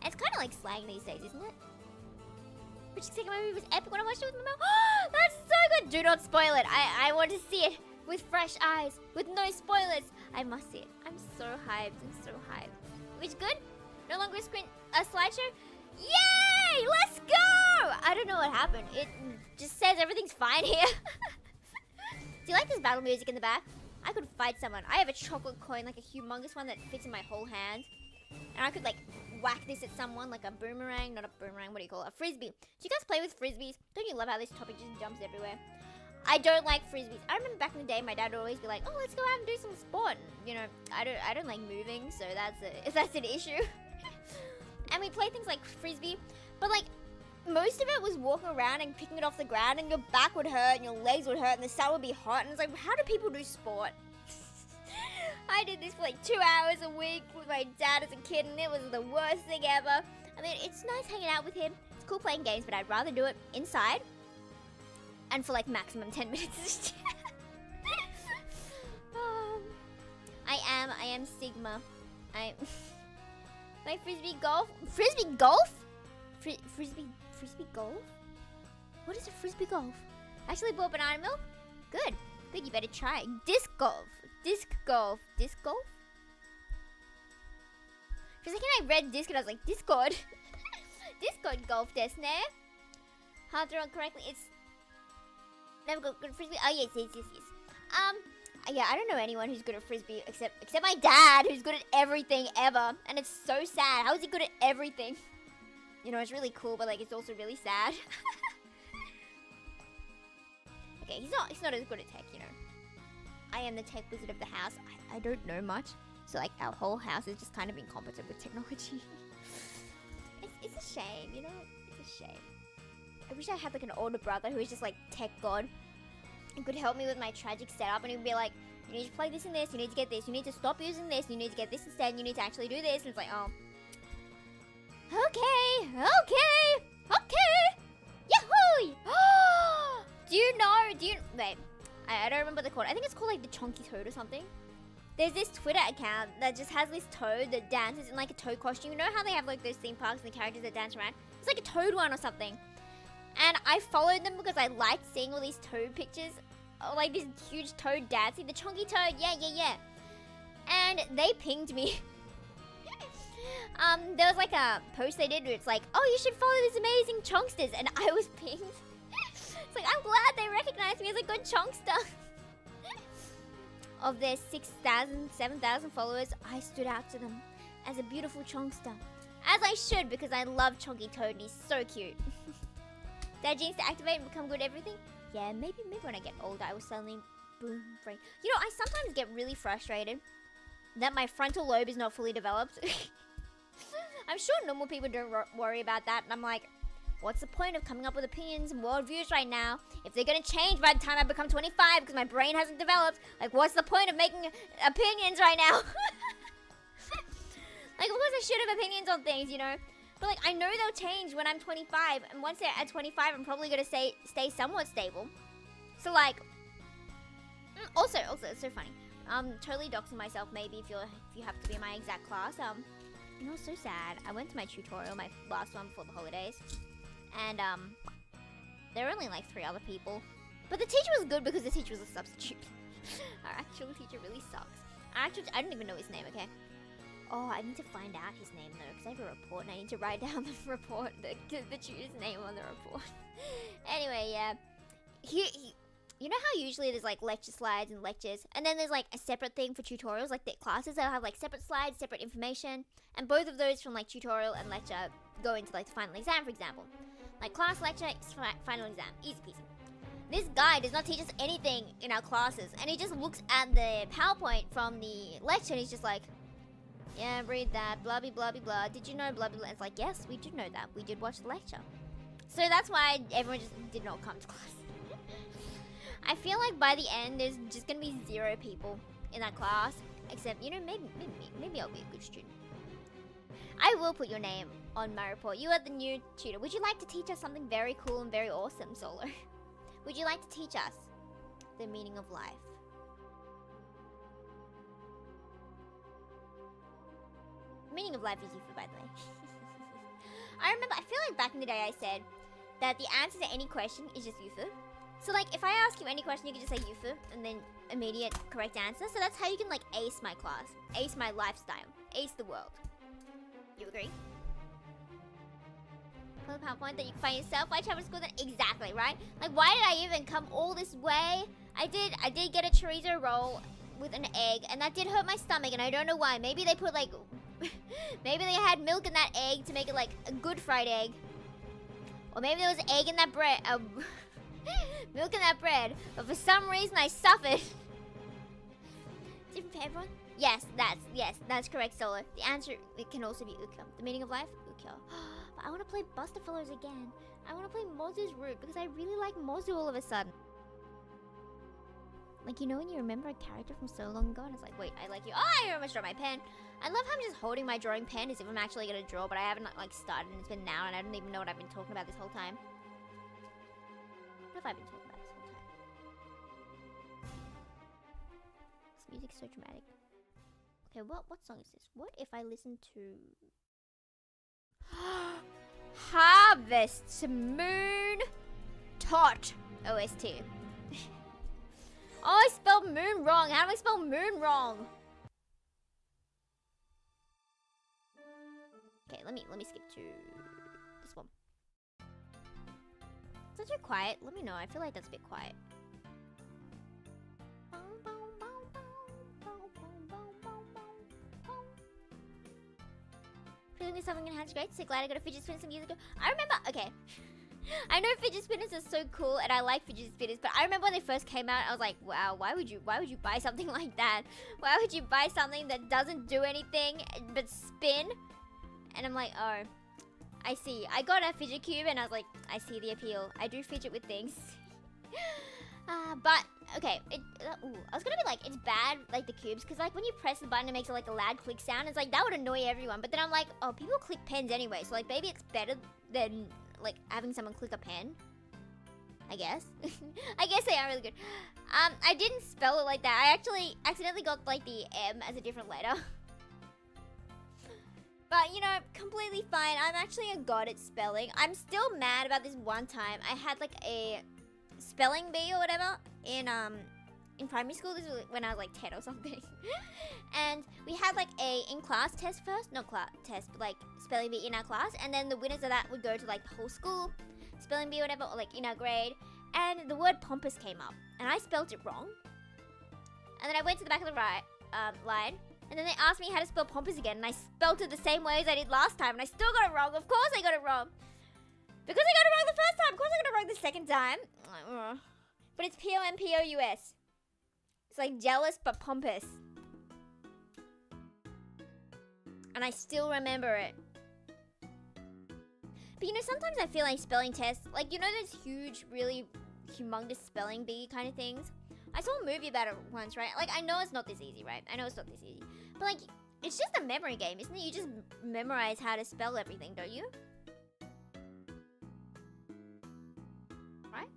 And it's kind of like slang these days, isn't it? Which second movie was epic when I watched it with my mom. Oh, that's so good. Do not spoil it. I want to see it with fresh eyes, with no spoilers. I must see it. I'm so hyped. Which good? No longer a slideshow? Yay! Let's go! I don't know what happened. It just says everything's fine here. Do you like this battle music in the back? I could fight someone. I have a chocolate coin, like a humongous one that fits in my whole hand. And I could like whack this at someone like a boomerang. Not a boomerang, what do you call it? A frisbee. Do you guys play with frisbees? Don't you love how this topic just jumps everywhere? I don't like frisbees. I remember back in the day my dad would always be like, oh, let's go out and do some sport. You know, I don't like moving, so that's an issue. And we play things like frisbee, but like most of it was walking around and picking it off the ground and your back would hurt and your legs would hurt and the sun would be hot and it's like, how do people do sport? I did this for like 2 hours a week with my dad as a kid and it was the worst thing ever. I mean, it's nice hanging out with him. It's cool playing games, but I'd rather do it inside and for like maximum 10 minutes. I am Sigma. My frisbee golf? Frisbee golf? Frisbee golf? What is a frisbee golf? Actually bought banana milk? Good, you better try it. Disc golf. For a second I read disc and I was like, Discord. Discord golf desu ne. How to run correctly, it's never good at frisbee. Oh yes. Yeah, I don't know anyone who's good at frisbee except my dad, who's good at everything ever. And it's so sad. How is he good at everything? You know, it's really cool, but like it's also really sad. Okay, he's not as good at tech, you know. I am the tech wizard of the house. I don't know much. So like our whole house is just kind of incompetent with technology. It's a shame, you know? It's a shame. I wish I had like an older brother who was just like tech god and could help me with my tragic setup, and he'd be like, you need to plug this in this, you need to get this, you need to stop using this, you need to get this instead, you need to actually do this, and it's like, oh. Okay. Yahoo! Wait, I don't remember the code. I think it's called like the Chonky Toad or something. There's this Twitter account that just has this toad that dances in like a toad costume. You know how they have like those theme parks and the characters that dance around? It's like a toad one or something. And I followed them because I liked seeing all these toad pictures. Like this huge toad dancing. The chunky toad, yeah. And they pinged me. There was like a post they did where it's like, oh, you should follow this amazing chunksters. And I was pinged. It's like, I'm glad they recognized me as a good chunkster. Of their 6,000, 7,000 followers, I stood out to them as a beautiful chunkster. As I should, because I love Chunky Toad and he's so cute. Dad genes to activate and become good at everything? Yeah, maybe when I get older, I will suddenly boom, brain. You know, I sometimes get really frustrated that my frontal lobe is not fully developed. I'm sure normal people don't worry about that, and I'm like, what's the point of coming up with opinions and worldviews right now if they're gonna change by the time I become 25 because my brain hasn't developed? Like, what's the point of making opinions right now? Like, of course I should have opinions on things, you know? But, like, I know they'll change when I'm 25, and once they're at 25, I'm probably gonna stay somewhat stable. So, like, also, it's so funny. Totally doxing myself maybe if you have to be in my exact class. You know, so sad. I went to my tutorial, my last one before the holidays. And, there were only like 3 other people. But the teacher was good because the teacher was a substitute. Our actual teacher really sucks. I don't even know his name, okay? Oh, I need to find out his name though, because I have a report and I need to write down the report, the tutor's name on the report. Anyway, yeah. You know how usually there's like lecture slides and lectures, and then there's like a separate thing for tutorials, like the classes, they'll have like separate slides, separate information, and both of those from like tutorial and lecture go into like the final exam, for example. Like class, lecture, final exam, easy peasy. This guy does not teach us anything in our classes, and he just looks at the PowerPoint from the lecture and he's just like, yeah, read that, blah, blah, blah, blah. Did you know, blah, blah, blah. It's like, yes, we did know that. We did watch the lecture. So that's why everyone just did not come to class. I feel like by the end, there's just going to be 0 people in that class. Except, you know, maybe I'll be a good student. I will put your name on my report. You are the new tutor. Would you like to teach us something very cool and very awesome, Solo? Would you like to teach us the meaning of life? The meaning of life is Yufu, by the way. I feel like back in the day I said that the answer to any question is just Yufu. So like, if I ask you any question, you can just say Yufu, and then immediate correct answer. So that's how you can like ace my class, ace my lifestyle, ace the world. You agree? For the PowerPoint that you can find yourself, why travel to school then? Exactly, right? Like, why did I even come all this way? I did get a chorizo roll with an egg, and that did hurt my stomach, and I don't know why. Maybe they put like, maybe they had milk in that egg to make it like a good fried egg. Or maybe there was egg in that bread, milk in that bread, but for some reason I suffered. Different for everyone? Yes, that's correct, Solo. The answer, it can also be Ukya. The meaning of life? Ukya. But I want to play Buster Fellows again. I want to play Mozu's route because I really like Mozu all of a sudden. Like, you know when you remember a character from so long ago and it's like, wait, I like you. Oh, I almost dropped my pen. I love how I'm just holding my drawing pen as if I'm actually going to draw, but I haven't like started and it's been now and I don't even know what I've been talking about this whole time. What have I been talking about this whole time? This music's so dramatic. Okay, what song is this? What if I listen to Harvest Moon Tot OST? Oh, I spelled moon wrong. How do I spell moon wrong? Okay, let me skip to this one. Is that too quiet? Let me know. I feel like that's a bit quiet. Feeling this something enhanced great. So glad I got a fidget spinner some years ago. I remember. Okay. I know fidget spinners are so cool and I like fidget spinners, but I remember when they first came out, I was like, wow, why would you buy something like that? Why would you buy something that doesn't do anything but spin? And I'm like, oh, I see. I got a fidget cube and I was like, I see the appeal. I do fidget with things. But, okay, I was gonna be like, it's bad, like, the cubes, because, like, when you press the button, it makes, like, a loud click sound. It's like, that would annoy everyone. But then I'm like, oh, people click pens anyway, so, like, maybe it's better than, like, having someone click a pen. I guess. I guess they are really good. I didn't spell it like that. I actually accidentally got like the M as a different letter. But, you know, completely fine. I'm actually a god at spelling. I'm still mad about this one time. I had like a spelling bee or whatever in primary school. This was when I was like 10 or something. And we had like a in-class test first. Not class test, but like spelling bee in our class. And then the winners of that would go to like the whole school spelling bee or whatever, or like in our grade. And the word pompous came up. And I spelt it wrong. And then I went to the back of the line. And then they asked me how to spell pompous again. And I spelt it the same way as I did last time. And I still got it wrong. Of course I got it wrong. Because I got it wrong the first time. Of course I got it wrong the second time. But it's Pompous. It's like jealous but pompous. And I still remember it. But you know, sometimes I feel like spelling tests, like, you know those huge, really humongous spelling bee kind of things? I saw a movie about it once, right? Like, I know it's not this easy, right? I know it's not this easy. But like, it's just a memory game, isn't it? You just memorize how to spell everything, don't you? Right?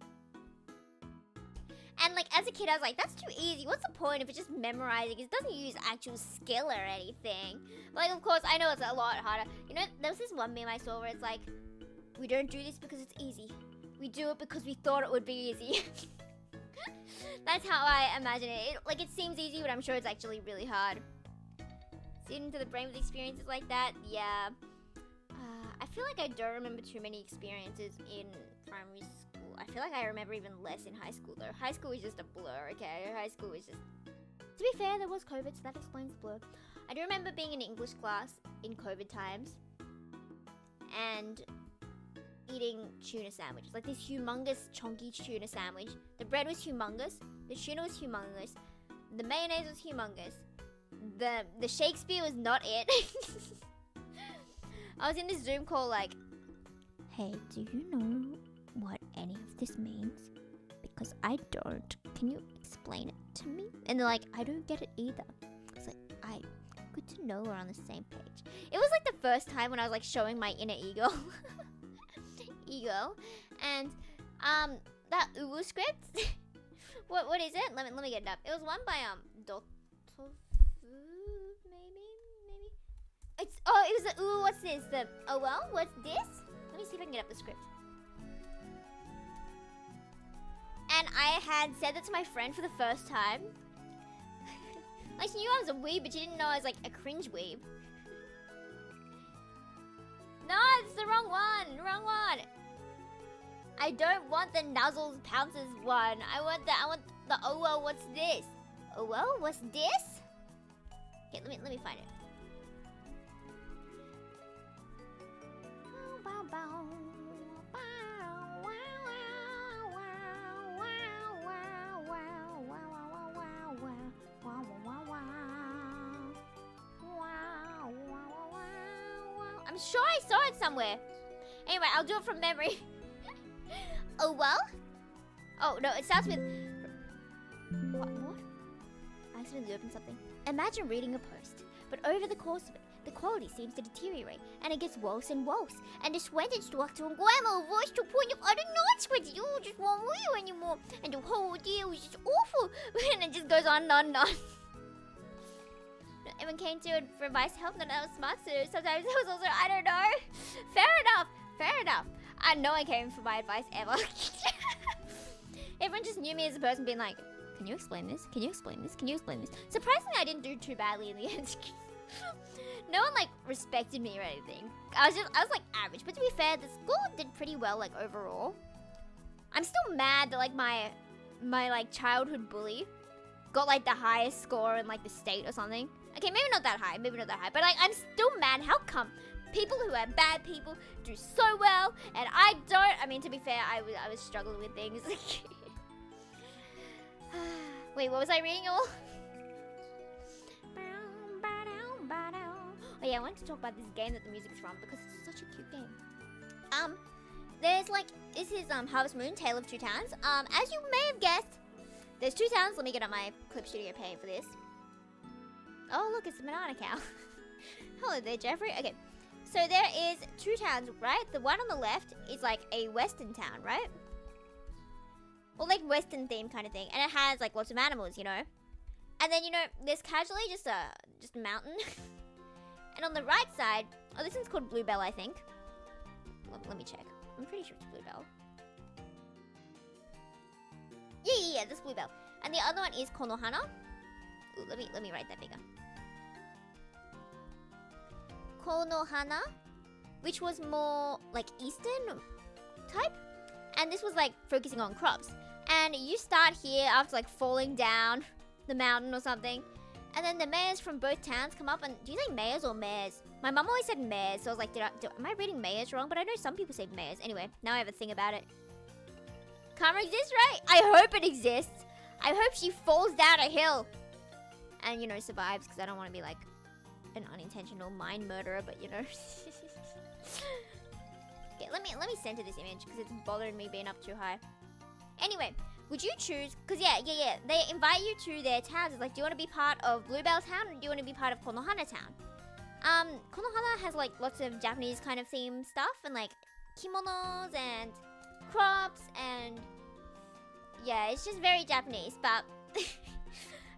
And like, as a kid, I was like, that's too easy. What's the point if it's just memorizing? It doesn't use actual skill or anything. But like, of course, I know it's a lot harder. You know, there was this one meme I saw where it's like, we don't do this because it's easy. We do it because we thought it would be easy. That's how I imagine it. Like, it seems easy, but I'm sure it's actually really hard. Sit into the brain with experiences like that, yeah. I feel like I don't remember too many experiences in primary school. I feel like I remember even less in high school, though. High school is just a blur, okay? High school is just... To be fair, there was COVID, so that explains the blur. I do remember being in English class in COVID times. And eating tuna sandwiches. Like this humongous, chunky tuna sandwich. The bread was humongous. The tuna was humongous. The mayonnaise was humongous. The Shakespeare was not it. I was in this Zoom call like, hey, do you know what any of this means? Because I don't. Can you explain it to me? And they're like, I don't get it either. It's like, good to know we're on the same page. It was like the first time when I was like showing my inner ego. And that Uwu script. what is it? Let me get it up. It was one by Dotofu, maybe. It was the ooh, what's this? What's this? Let me see if I can get up the script. And I had said that to my friend for the first time. Like, she knew I was a weeb, but she didn't know I was like a cringe weeb. No, it's the wrong one. I don't want the nuzzles pounces one. I want the oh well, what's this? Oh well, what's this? Okay, let me find it. I'm sure I saw it somewhere. Anyway, I'll do it from memory. Oh well? Oh no, it starts with what? I accidentally opened something. Imagine reading a post, but over the course of it, the quality seems to deteriorate, and it gets worse and worse. And the sentence structure and grammar voice to a point of utter nonsense. You just won't read you anymore, and the whole deal is just awful. And it just goes on and on and on. Everyone came to it for advice, help, none of smart, so sometimes it was also, I don't know. Fair enough. No one came for my advice ever. Everyone just knew me as a person being like, can you explain this? Can you explain this? Can you explain this? Surprisingly, I didn't do too badly in the end. No one like respected me or anything. I was like average, but to be fair, the school did pretty well like overall. I'm still mad that like my like childhood bully got like the highest score in like the state or something. Okay, maybe not that high, but like I'm still mad. How come people who are bad people do so well and I don't? I mean, to be fair, I was struggling with things. Wait, what was I reading all? Oh yeah, I wanted to talk about this game that the music's from because it's such a cute game. There's like, this is Harvest Moon, Tale of Two Towns. As you may have guessed, there's two towns. Let me get up my Clip Studio page for this. Oh look, it's a banana cow. Hello there, Jeffrey. Okay, so there is two towns, right? The one on the left is like a western town, right? or like Western theme kind of thing, and it has like lots of animals, you know. And then, you know, there's casually just a mountain. And on the right side, oh, this one's called Bluebell, I think. Let me check. I'm pretty sure it's Bluebell. Yeah, this Bluebell. And the other one is Konohana. Ooh, let me write that bigger. Konohana, which was more like Eastern type. And this was like focusing on crops. And you start here after like falling down the mountain or something. And then the mayors from both towns come up and... Do you say mayors or mares? My mum always said mares, so I was like, am I reading mayors wrong? But I know some people say mayors. Anyway, now I have a thing about it. Karma exists, right? I hope it exists. I hope she falls down a hill. And, you know, survives, because I don't want to be like an unintentional mind murderer, but you know. Okay, let me center this image, because it's bothering me being up too high. Anyway, would you choose, because yeah, they invite you to their towns. It's like, do you want to be part of Bluebell Town, or do you want to be part of Konohana Town? Konohana has like lots of Japanese kind of theme stuff, and like kimonos and crops, and yeah, it's just very Japanese, but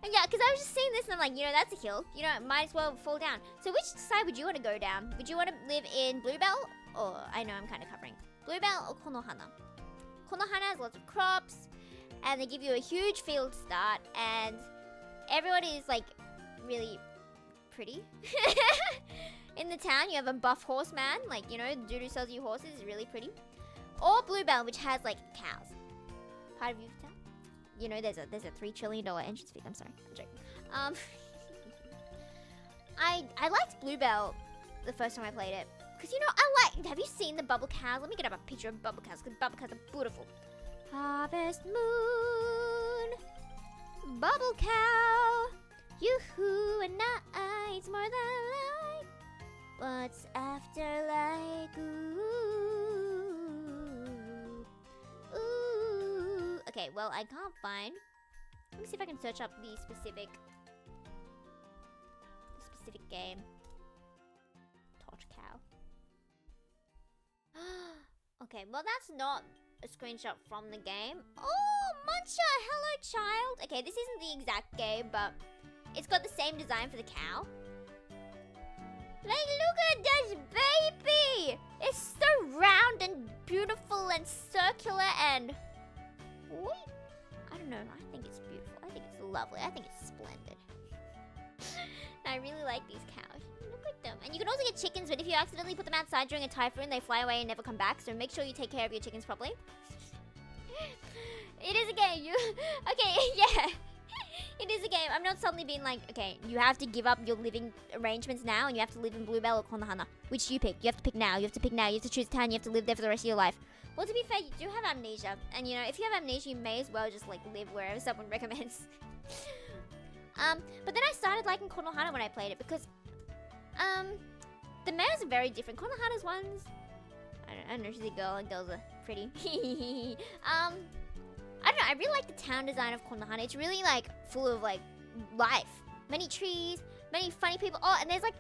and yeah, because I was just seeing this and I'm like, you know, that's a hill, you know, it might as well fall down. So which side would you want to go down? Would you want to live in Bluebell, or I know I'm kind of covering Bluebell or Konohana? Konohana has lots of crops, and they give you a huge field start, and everyone is like really pretty. In the town, you have a buff horseman, like, you know, the dude who sells you horses is really pretty. Or Bluebell, which has like cows. Part of Yufu Town. You know, there's a $3 trillion entrance fee. I'm sorry, I'm joking. I liked Bluebell the first time I played it, because you know, have you seen the bubble cows? Let me get up a picture of bubble cows, because bubble cows are beautiful. Harvest moon, bubble cow, yoo-hoo, and nights more than light. What's after like, ooh, ooh. Okay, well, I can't find. Let me see if I can search up the specific game. Torch cow. Okay, well, that's not a screenshot from the game. Oh, Muncha, hello, child. Okay, this isn't the exact game, but it's got the same design for the cow. Like, look at this baby! It's so round and beautiful and circular and... What? I don't know, I think it's beautiful. I think it's lovely. I think it's splendid. I really like these cows. Look at them. And you can also get chickens, but if you accidentally put them outside during a typhoon, they fly away and never come back. So make sure you take care of your chickens properly. It is a game. Okay, yeah. It is a game. I'm not suddenly being like, okay, you have to give up your living arrangements now and you have to live in Bluebell or Konohana. Which do you pick? You have to pick now. You have to pick now. You have to choose a town. You have to live there for the rest of your life. Well, to be fair, you do have amnesia. And, you know, if you have amnesia, you may as well just, like, live wherever someone recommends. But then I started liking Konohana when I played it because, the mayors are very different. Konohana's ones, I don't know, she's a girl and girls are pretty. I don't know, I really like the town design of Konohana. It's really, like, full of, like, life. Many trees, many funny people. Oh, and there's, like,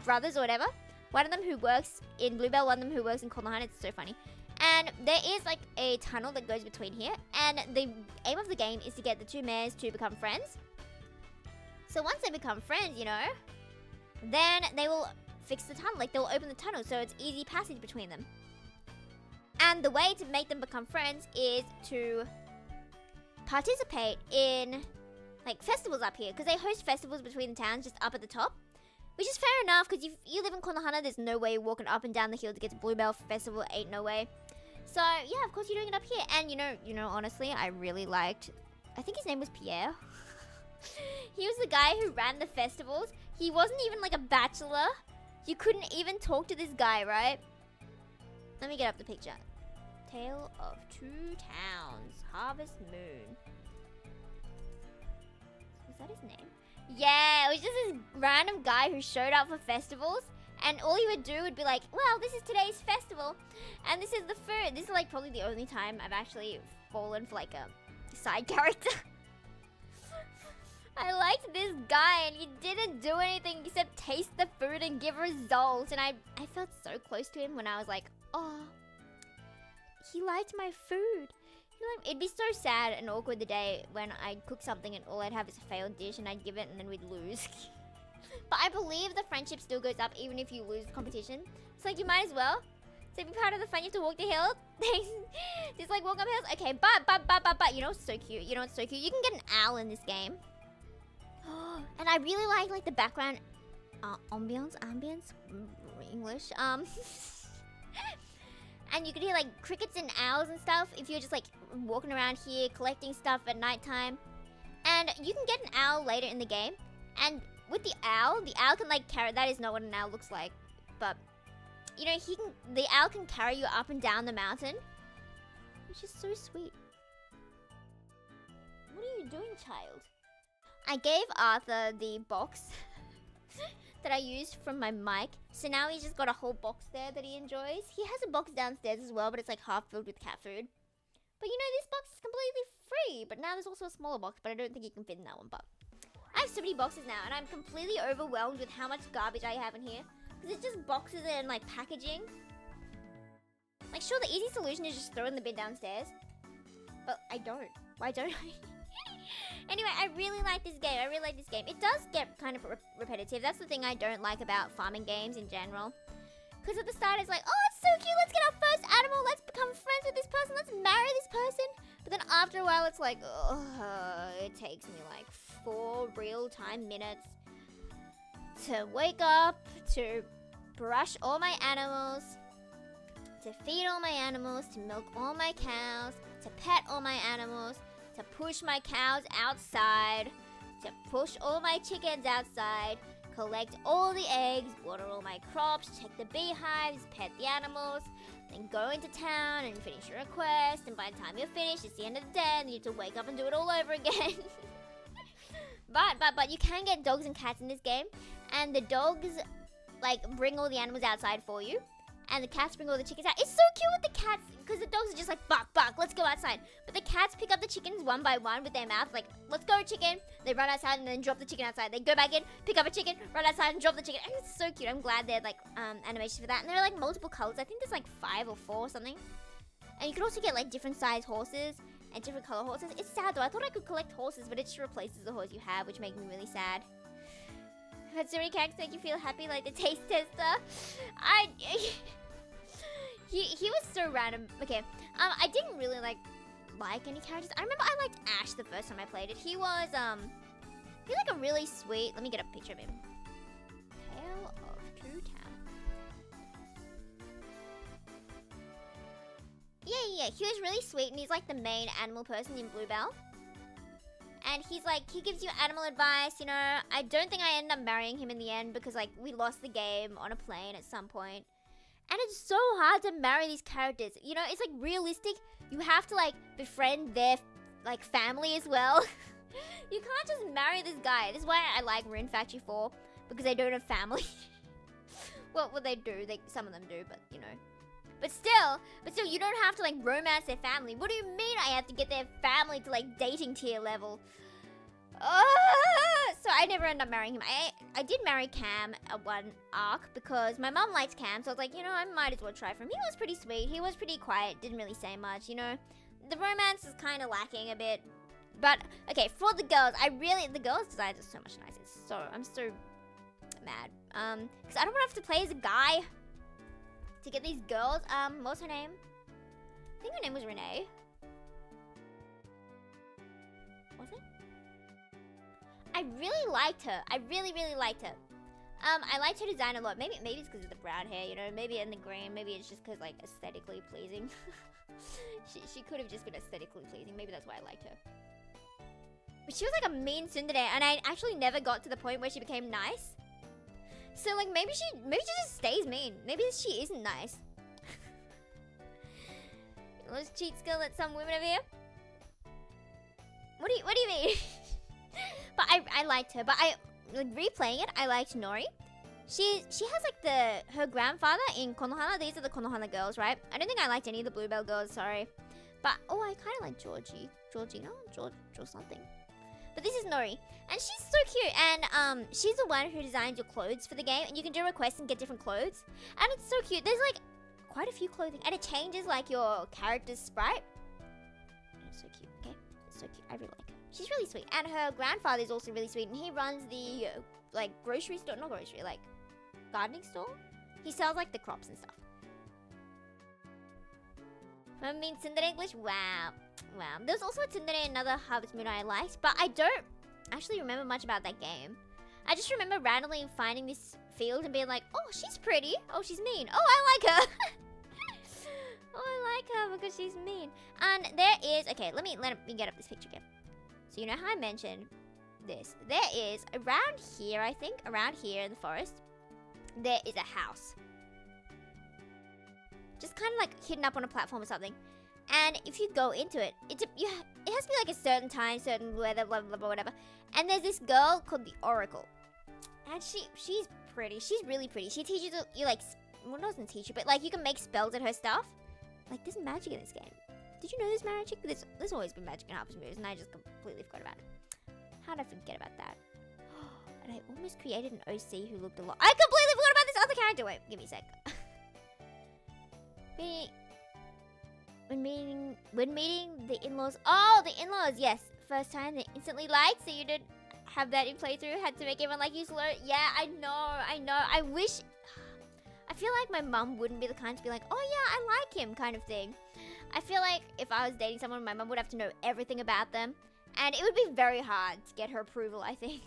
brothers or whatever. One of them who works in Bluebell, one of them who works in Konohana. It's so funny. And there is, like, a tunnel that goes between here. And the aim of the game is to get the two mayors to become friends. So once they become friends, you know, then they will fix the tunnel. Like, they'll open the tunnel so it's easy passage between them. And the way to make them become friends is to participate in, like, festivals up here. Because they host festivals between the towns just up at the top. Which is fair enough, because if you live in Konohana, there's no way you're walking up and down the hill to get to Bluebell Festival. Ain't no way. So, yeah, of course you're doing it up here. And, you know, honestly, I really liked... I think his name was Pierre. He was the guy who ran the festivals. He wasn't even, like, a bachelor. You couldn't even talk to this guy, right? Let me get up the picture. Tale of Two Towns. Harvest Moon. Is that his name? Yeah, it was just this random guy who showed up for festivals. And all he would do would be like, well, this is today's festival. And this is the food. This is, like, probably the only time I've actually fallen for, like, a side character. I liked this guy, and he didn't do anything except taste the food and give results. And I felt so close to him when I was like, oh, he liked my food. Like, it'd be so sad and awkward the day when I'd cook something and all I'd have is a failed dish and I'd give it and then we'd lose. But I believe the friendship still goes up even if you lose the competition. It's like, you might as well. To be part of the fun, you have to walk the hill. Just like walk up hills. Okay, but. You know what's so cute? You know what's so cute? You can get an owl in this game. And I really like the background ambience, English. And you can hear like crickets and owls and stuff if you're just like walking around here collecting stuff at nighttime. And you can get an owl later in the game. And with the owl can like carry. That is not what an owl looks like, but you know the owl can carry you up and down the mountain, which is so sweet. What are you doing, child? I gave Arthur the box that I used from my mic. So now he's just got a whole box there that he enjoys. He has a box downstairs as well, but it's like half filled with cat food. But you know, this box is completely free. But now there's also a smaller box, but I don't think he can fit in that one. But I have so many boxes now, and I'm completely overwhelmed with how much garbage I have in here. Because it's just boxes and like packaging. Like, sure, the easy solution is just throw in the bin downstairs. But I don't. Why don't I? Anyway, I really like this game. It does get kind of repetitive. That's the thing I don't like about farming games in general. Because at the start it's like, oh, it's so cute. Let's get our first animal. Let's become friends with this person. Let's marry this person. But then after a while it's like, oh, it takes me like 4 real-time minutes to wake up, to brush all my animals, to feed all my animals, to milk all my cows, to pet all my animals, to push my cows outside, to push all my chickens outside, collect all the eggs, water all my crops, check the beehives, pet the animals, then go into town and finish your quest, and by the time you're finished, it's the end of the day, and you have to wake up and do it all over again. But you can get dogs and cats in this game, and the dogs, like, bring all the animals outside for you, and the cats bring all the chickens out. It's so cute with the cats, because the dogs are just like, bark, bark, let's go outside. But the cats pick up the chickens one by one with their mouth, like, let's go, chicken. They run outside and then drop the chicken outside. They go back in, pick up a chicken, run outside and drop the chicken. And it's so cute. I'm glad they're, like, animations for that. And there are, like, multiple colors. I think there's, like, 5 or 4 or something. And you can also get, like, different size horses and different color horses. It's sad, though. I thought I could collect horses, but it just replaces the horse you have, which makes me really sad. But so many characters make you feel happy, like the taste tester. He was so random. Okay, I didn't really like any characters. I remember I liked Ash the first time I played it. He was like a really sweet. Let me get a picture of him. Tale of Two Town. Yeah. He was really sweet, and he's like the main animal person in Bluebell. And he's like, he gives you animal advice, you know. I don't think I ended up marrying him in the end because like we lost the game on a plane at some point. And it's so hard to marry these characters. You know, it's like realistic. You have to like befriend their like family as well. You can't just marry this guy. This is why I like Rune Factory 4, because they don't have family. Well, they do. Some of them do, but you know. But still, you don't have to like romance their family. What do you mean I have to get their family to like dating tier level? So I never ended up marrying him. I did marry Cam at one arc because my mom liked Cam, so I was like, you know, I might as well try for him. He was pretty sweet. He was pretty quiet. Didn't really say much, you know. The romance is kind of lacking a bit. But okay, for the girls, the girls' designs are so much nicer. I'm so mad. Because I don't want to have to play as a guy to get these girls. What's her name? I think her name was Renee. Was it? I really liked her. I really liked her. I liked her design a lot. Maybe it's because of the brown hair, you know. Maybe in the green. Maybe it's just because like aesthetically pleasing. she could have just been aesthetically pleasing. Maybe that's why I liked her. But she was like a mean tsundere, and I actually never got to the point where she became nice. So like maybe she just stays mean. Maybe she isn't nice. Let's cheat skill at some women over here. What do you mean? But I liked her. But like replaying it, I liked Nori. She has like her grandfather in Konohana. These are the Konohana girls, right? I don't think I liked any of the Bluebell girls, sorry. But oh, I kind of like Georgina, George something. But this is Nori, and she's so cute. And she's the one who designs your clothes for the game, and you can do requests and get different clothes. And it's so cute. There's like quite a few clothing, and it changes like your character's sprite. It's so cute, okay? It's so cute. I really like her. She's really sweet. And her grandfather is also really sweet. And he runs the, like, grocery store. Not grocery, like, gardening store. He sells, like, the crops and stuff. I mean, tsundere English? Wow. Wow. There's also a tsundere in another Harvest Moon I liked. But I don't actually remember much about that game. I just remember randomly finding this field and being like, oh, she's pretty. Oh, she's mean. Oh, I like her. Oh, I like her because she's mean. And there is... Okay, let me get up this picture again. So you know how I mentioned this? There is, around here, I think, around here in the forest, there is a house. Just kind of like hidden up on a platform or something. And if you go into it, it has to be like a certain time, certain weather, blah, blah, blah, whatever. And there's this girl called the Oracle. And she's pretty. She's really pretty. She teaches you like... Well, doesn't teach you, but like you can make spells at her stuff. Like, there's magic in this game. Did you know there's magic? There's always been magic in Harvest Moon, and I just completely forgot about it. How did I forget about that? And I almost created an OC who looked a lot... I completely forgot about this other character! Wait, give me a sec. When meeting the in-laws... Oh, the in-laws, yes. First time they instantly liked, so you did have that in playthrough. Had to make everyone like you slow. Yeah, I know. I wish... I feel like my mum wouldn't be the kind to be like, oh yeah, I like him kind of thing. I feel like if I was dating someone, my mum would have to know everything about them. And it would be very hard to get her approval, I think.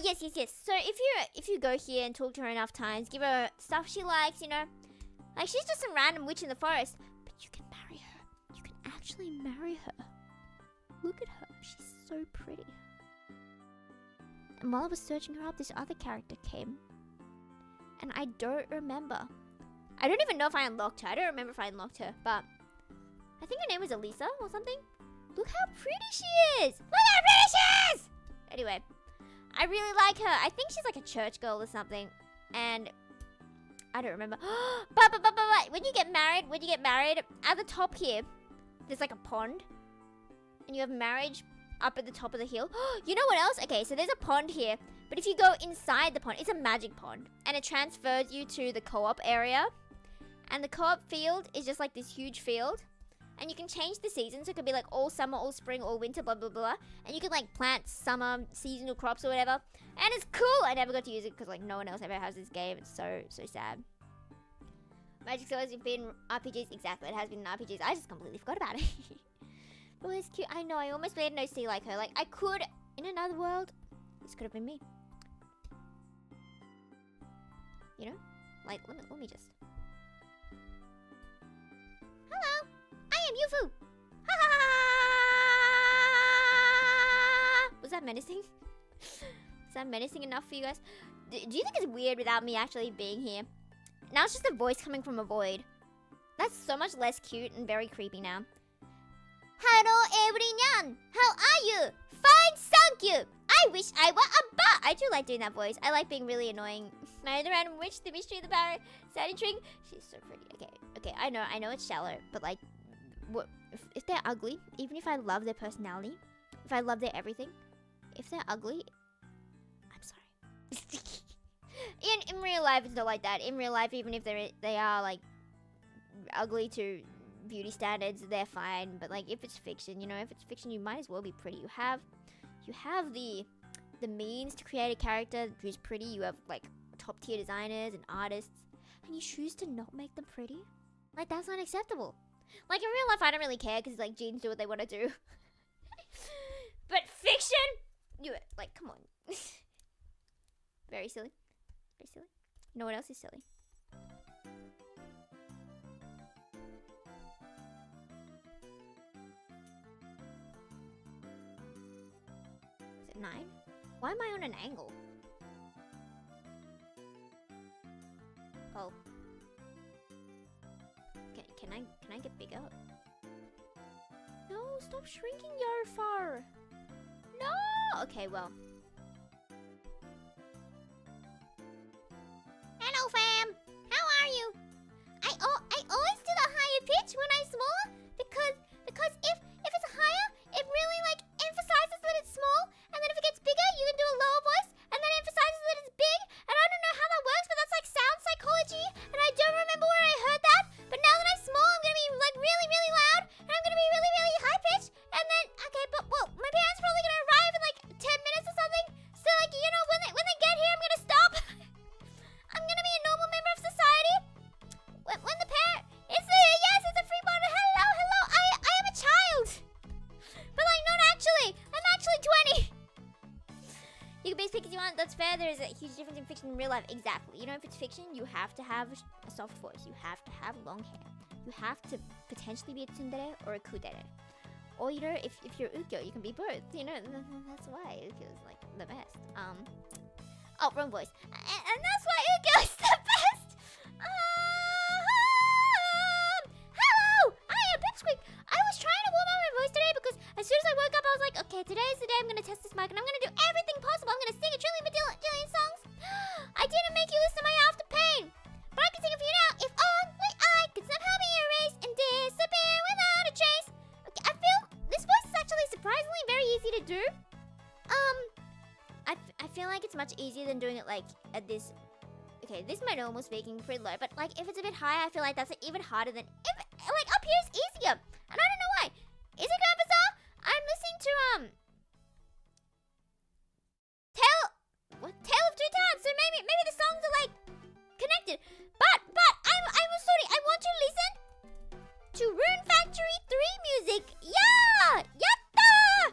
Yes. So if you go here and talk to her enough times, give her stuff she likes, you know. Like, she's just some random witch in the forest. But you can marry her. You can actually marry her. Look at her. She's so pretty. And while I was searching her up, this other character came. And I don't remember. I don't even know if I unlocked her. I don't remember if I unlocked her, but I think her name was Elisa or something. Look how pretty she is! Look how pretty she is! Anyway, I really like her. I think she's like a church girl or something. And I don't remember. But when you get married, at the top here, there's like a pond. And you have marriage up at the top of the hill. You know what else? Okay, so there's a pond here. But if you go inside the pond, it's a magic pond. And it transfers you to the co-op area. And the co-op field is just like this huge field. And you can change the seasons. So it could be like all summer, all spring, all winter, blah, blah, blah. And you can like plant summer seasonal crops or whatever. And it's cool. I never got to use it because like no one else ever has this game. It's so sad. Magic's always been RPGs. Exactly, it has been in RPGs. I just completely forgot about it. But it's cute. I know, I almost made an OC like her. Like, I could, in another world, this could have been me. You know? Like, let me just... Hello! I am Yufu! Ha ha ha ha! Was that menacing? Is that menacing enough for you guys? Do you think it's weird without me actually being here? Now it's just a voice coming from a void. That's so much less cute and very creepy now. Hello everyone! How are you? Fine, thank you! I wish I were a bat! I do like doing that voice. I like being really annoying. Marry the random witch, the mystery, the parrot, sad intrigue. She's so pretty. Okay, I know it's shallow, but like, what if they're ugly? Even if I love their personality, if I love their everything, if they're ugly, I'm sorry. In real life, it's not like that. In real life, even if they are like ugly to beauty standards, they're fine. But like, if it's fiction, you know, if it's fiction, you might as well be pretty. You have the means to create a character who's pretty. You have like top tier designers and artists, and you choose to not make them pretty. Like, that's unacceptable. Like, in real life, I don't really care because like genes do what they want to do. But fiction, like, come on. Very silly. Very silly. No one else is silly. Is it 9? Why am I on an angle? Oh. Can I get bigger? No, stop shrinking your fur. No. Okay, well. Hello, fam. How are you? I always do the higher pitch when I'm smaller because if it's higher, it really like emphasizes that it's small, and then if it gets bigger, you can do a lower voice, and then emphasizes that it's big. And I don't know how that works, but that's like sound psychology, and I don't remember where I heard that. But now that I'm small, I'm gonna be like really, really loud, fair there is a huge difference in fiction and real life. Exactly. You know, if it's fiction, you have to have a soft voice. You have to have long hair. You have to potentially be a tsundere or a kudere. Or, you know, if you're uko, you can be both. You know, that's why uko is, like, the best. Oh, wrong voice. And that's why uko is the best! Hello! I am Pipsqueak. I was trying to warm up my voice today because as soon as I woke up, I was like, okay, today is the day I'm going to test this mic and I'm going to do everything possible. I'm going to sing a trillion songs. I didn't make you listen to my After Pain, but I can sing it for you now. If only I could somehow be erased and disappear without a trace. Okay, I feel this voice is actually surprisingly very easy to do. I feel like it's much easier than doing it like at this. Okay, this is my normal speaking pretty low, but like if it's a bit higher, I feel like that's even harder than like up here is easier, and I don't know why. Is it kind of bizarre? I'm listening to Tale of Two Towns, so maybe the songs are like connected. But I'm sorry, I want to listen to Rune Factory 3 music. Yeah! Yatta!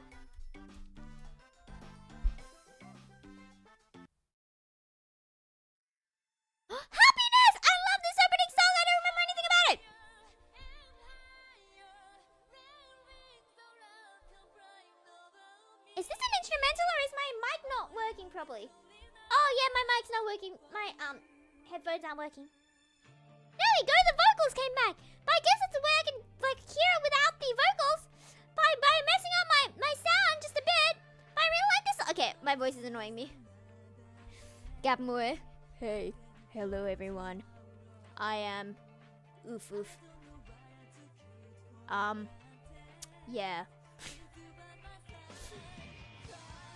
Happiness! I love this opening song. I don't remember anything about it. Is this an instrumental or is my mic not working properly? Oh yeah, my mic's not working. My headphones aren't working. There we go, the vocals came back. But I guess it's a way I can like hear it without the vocals by messing up my sound just a bit. But I really like this. Okay, my voice is annoying me. Gapmue. Hey. Hello everyone. I am Yufu. Yeah.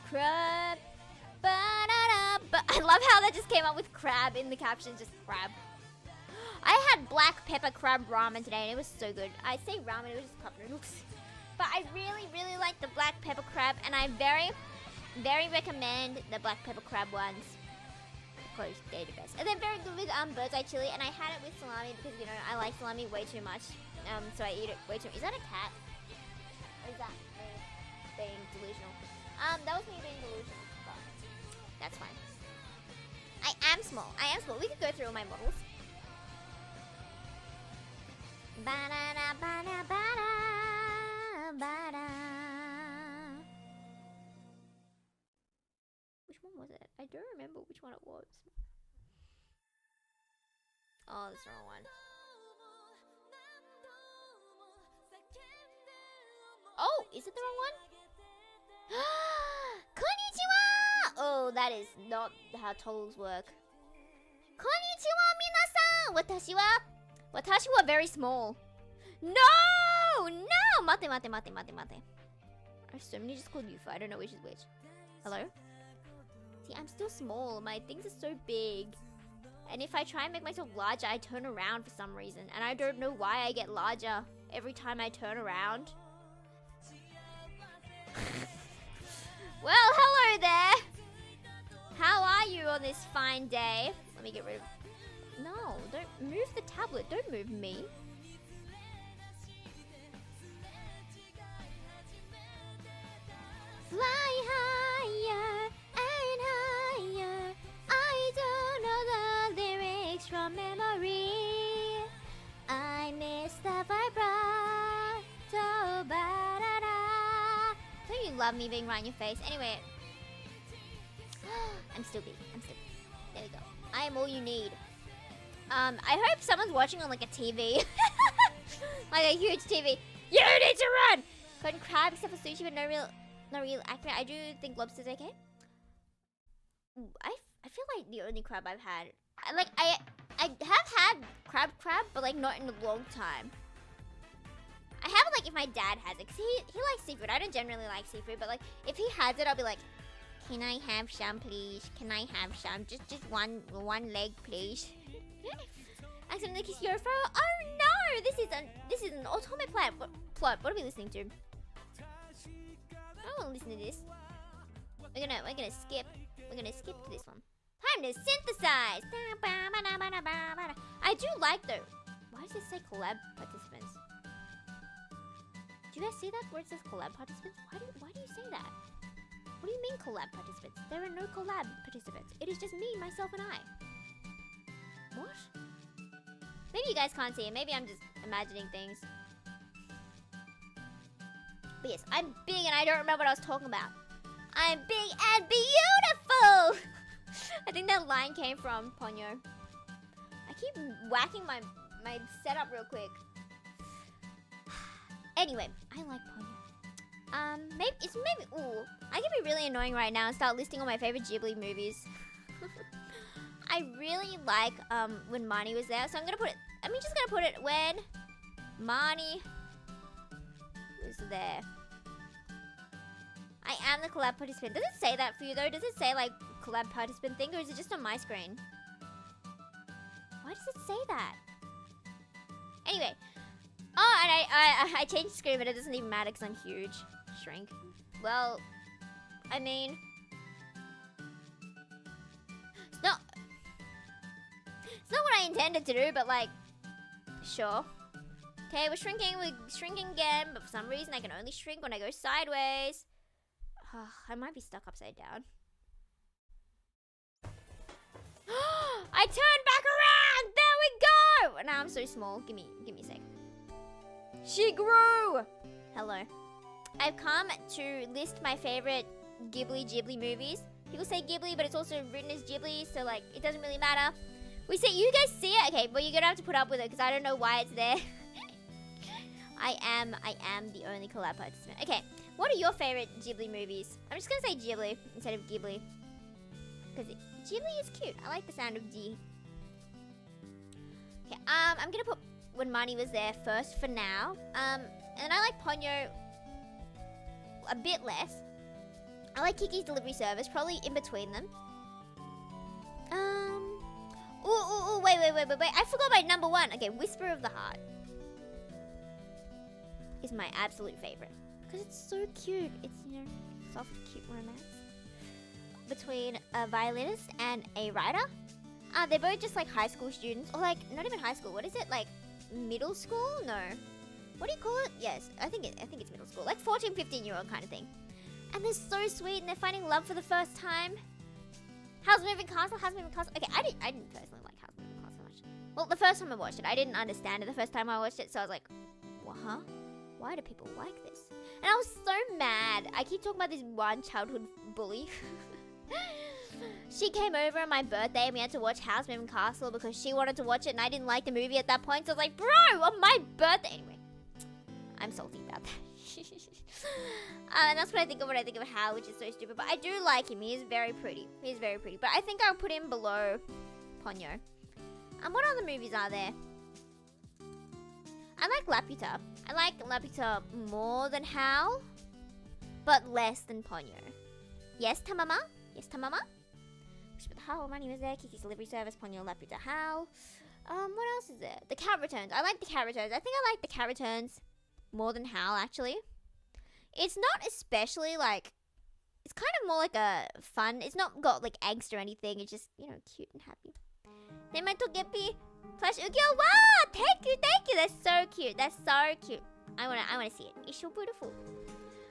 Crab. I love how that just came up with crab in the caption, just crab. I had black pepper crab ramen today and it was so good. I say ramen, it was just cup noodles. But I really, really like the black pepper crab and I very, very recommend the black pepper crab ones. Because they're the best. And they're very good with bird's eye chili and I had it with salami because, you know, I like salami way too much. So I eat it way too much. Is that a cat? Or is that me being delusional? That was me being delusional. But that's fine. I am small. We could go through all my models. Ba-da-da, ba-da, ba-da, ba-da. Which one was it? I don't remember which one it was. Oh, that's the wrong one. Oh, is it the wrong one? Konnichiwa! Oh, that is not how totals work. Konnichiwa, minasan! Watashi wa very small. No! No! Mate. I have so many just called Yufu. I don't know which is which. Hello? See, I'm still small. My things are so big. And if I try and make myself larger, I turn around for some reason. And I don't know why I get larger every time I turn around. Well, hello there. How are you on this fine day? Let me get rid of... No, don't move the tablet. Don't move me. Fly higher and higher. I don't know the lyrics from memory. I miss the vibrato. Ba-da-da. Don't you love me being right in your face? Anyway. I'm still big. There we go. I am all you need. I hope someone's watching on like a TV. Like a huge TV. You need to run! Cotton crab except for sushi, but no real accurate. I do think lobster's okay. I feel like the only crab I've had, I have had crab, but like not in a long time. I have like if my dad has it, cause he likes seafood. I don't generally like seafood, but like if he has it, I'll be like, can I have some, please? Can I have some? Just one leg, please. Accidentally kiss your fro. Oh no! This is an ultimate plot. What are we listening to? I don't want to listen to this. We're gonna skip. We're gonna skip to this one. Time to synthesize. I do like though. Why does it say collab participants? Do you guys see that where it says collab participants? Why do you say that? What do you mean collab participants? There are no collab participants. It is just me, myself, and I. What? Maybe you guys can't see it. Maybe I'm just imagining things. But yes, I'm big and I don't remember what I was talking about. I'm big and beautiful! I think that line came from Ponyo. I keep whacking my setup real quick. Anyway, I like Ponyo. Maybe, ooh. I can be really annoying right now and start listing all my favorite Ghibli movies. I really like, when Marnie was there, so I'm just gonna put it when Marnie was there. I am the collab participant. Does it say that for you though? Does it say like collab participant thing, or is it just on my screen? Why does it say that? Anyway. Oh, and I changed the screen, but it doesn't even matter because I'm huge. Shrink. Well, I mean, it's not what I intended to do, but like, sure. Okay, we're shrinking again, but for some reason I can only shrink when I go sideways. I might be stuck upside down. I turned back around! There we go! Now I'm so small. Give me a sec. She grew! Hello. I've come to list my favorite Ghibli movies. People say Ghibli, but it's also written as Ghibli, so like, it doesn't really matter. We say, you guys see it? Okay, well you're gonna have to put up with it, because I don't know why it's there. I am the only collab participant. Okay, what are your favorite Ghibli movies? I'm just gonna say Ghibli instead of Ghibli. Because Ghibli is cute. I like the sound of G. Okay, I'm gonna put when Marnie was there first for now. And I like Ponyo a bit less. I like Kiki's Delivery Service, probably in between them. Wait. I forgot my number one. Okay, Whisper of the Heart is my absolute favorite. Because it's so cute. It's, you know, soft, cute romance. Between a violinist and a writer. They're both just like high school students. Or like, not even high school. What is it? Like, middle school? No. What do you call it? Yes, I think it's middle school. Like 14, 15-year-old kind of thing. And they're so sweet and they're finding love for the first time. House Moving Castle? Okay, I didn't personally like House Moving Castle much. Well, the first time I watched it, I didn't understand it the first time I watched it, so I was like, what, huh? Why do people like this? And I was so mad. I keep talking about this one childhood bully. She came over on my birthday and we had to watch House Moving Castle because she wanted to watch it and I didn't like the movie at that point, so I was like, bro, on my birthday. Anyway, I'm salty about that. And that's what I think of Hal, which is so stupid. But I do like him. He is very pretty. But I think I'll put him below Ponyo. And what other movies are there? I like Laputa. I like Laputa more than Hal, but less than Ponyo. Yes, Tamama? But Hal, Money was there. Kiki's Delivery Service, Ponyo, Laputa, Hal. What else is there? The Cat Returns. I like the Cat Returns. I think I like the Cat Returns more than Hal, actually. It's not especially, like, it's kind of more like a fun, it's not got, like, angst or anything. It's just, you know, cute and happy. Name Togepi / Ukyo. Wow! Thank you! That's so cute. I wanna see it. It's so beautiful.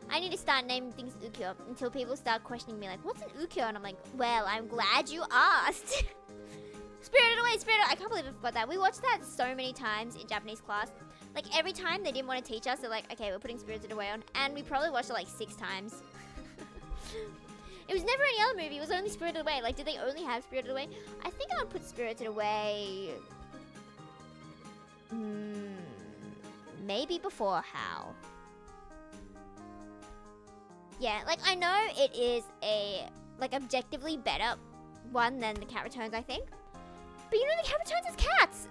I need to start naming things Ukyo until people start questioning me, like, what's an Ukyo? And I'm like, well, I'm glad you asked. Spirited Away. I can't believe I forgot that. We watched that so many times in Japanese class. Like, every time they didn't want to teach us, they're like, okay, we're putting Spirited Away on. And we probably watched it like 6 times. It was never any other movie. It was only Spirited Away. Like, did they only have Spirited Away? I think I would put Spirited Away... maybe before Hal. Yeah, like, I know it is a, like, objectively better one than The Cat Returns, I think. But you know, The Cat Returns is cats!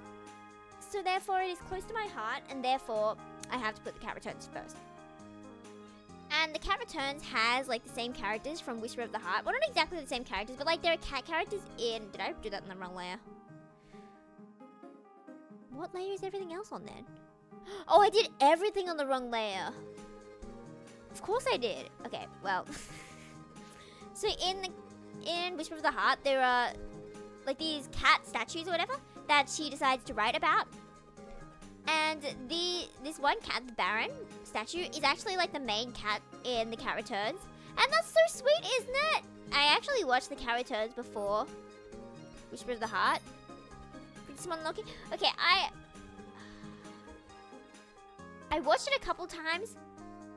So therefore, it is close to my heart, and therefore, I have to put The Cat Returns first. And The Cat Returns has, like, the same characters from Whisper of the Heart. Well, not exactly the same characters, but, like, there are cat characters in... Did I do that in the wrong layer? What layer is everything else on, then? Oh, I did everything on the wrong layer. Of course I did. Okay, well. So in Whisper of the Heart, there are, like, these cat statues or whatever that she decides to write about. And this one cat, the Baron statue, is actually like the main cat in The Cat Returns. And that's so sweet, isn't it? I actually watched the characters before Whisper of the Heart. Princess Mononoke. Okay, I watched it a couple times,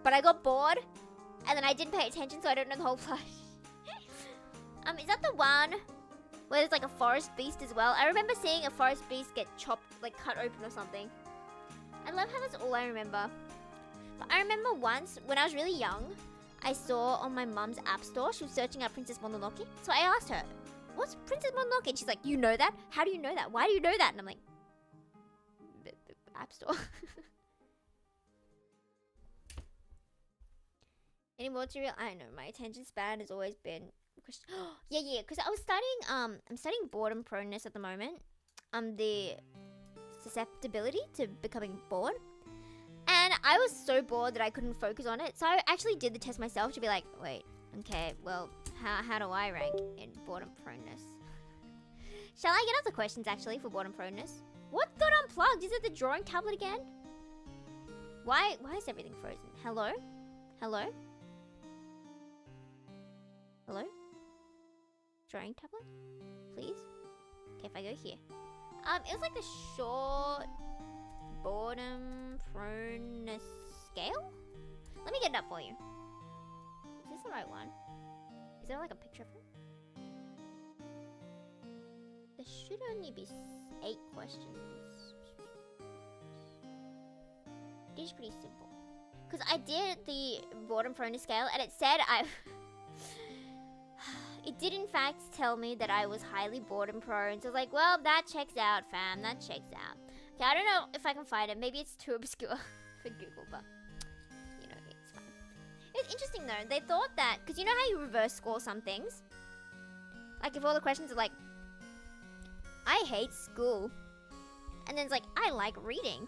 but I got bored, and then I didn't pay attention, so I don't know the whole plot. Is that the one where there's like a forest beast as well? I remember seeing a forest beast get chopped, like cut open or something. I love how that's all I remember. But I remember once, when I was really young, I saw on my mum's app store, she was searching up Princess Mononoke. So I asked her, what's Princess Mononoke? And she's like, you know that? How do you know that? Why do you know that? And I'm like, app store. Any more material? I don't know. My attention span has always been... yeah, because I was studying, I'm studying boredom proneness at the moment. The susceptibility to becoming bored. And I was so bored that I couldn't focus on it. So I actually did the test myself to be like, wait, okay, well, how do I rank in boredom proneness? Shall I get up the questions actually for boredom proneness? What got unplugged? Is it the drawing tablet again? Why is everything frozen? Hello? Hello? Hello? Drawing tablet? Please? Okay, if I go here. It was like the short boredom proneness scale? Let me get it up for you. Is this the right one? Is there like a picture of it? There should only be 8 questions. It is pretty simple. Because I did the boredom proneness scale and it said it did in fact tell me that I was highly boredom prone. So I was like, well, that checks out, fam. That checks out. Okay, I don't know if I can find it. Maybe it's too obscure for Google, but you know, it's fine. It's interesting though. They thought that, because you know how you reverse score some things? Like if all the questions are like, I hate school. And then it's like, I like reading.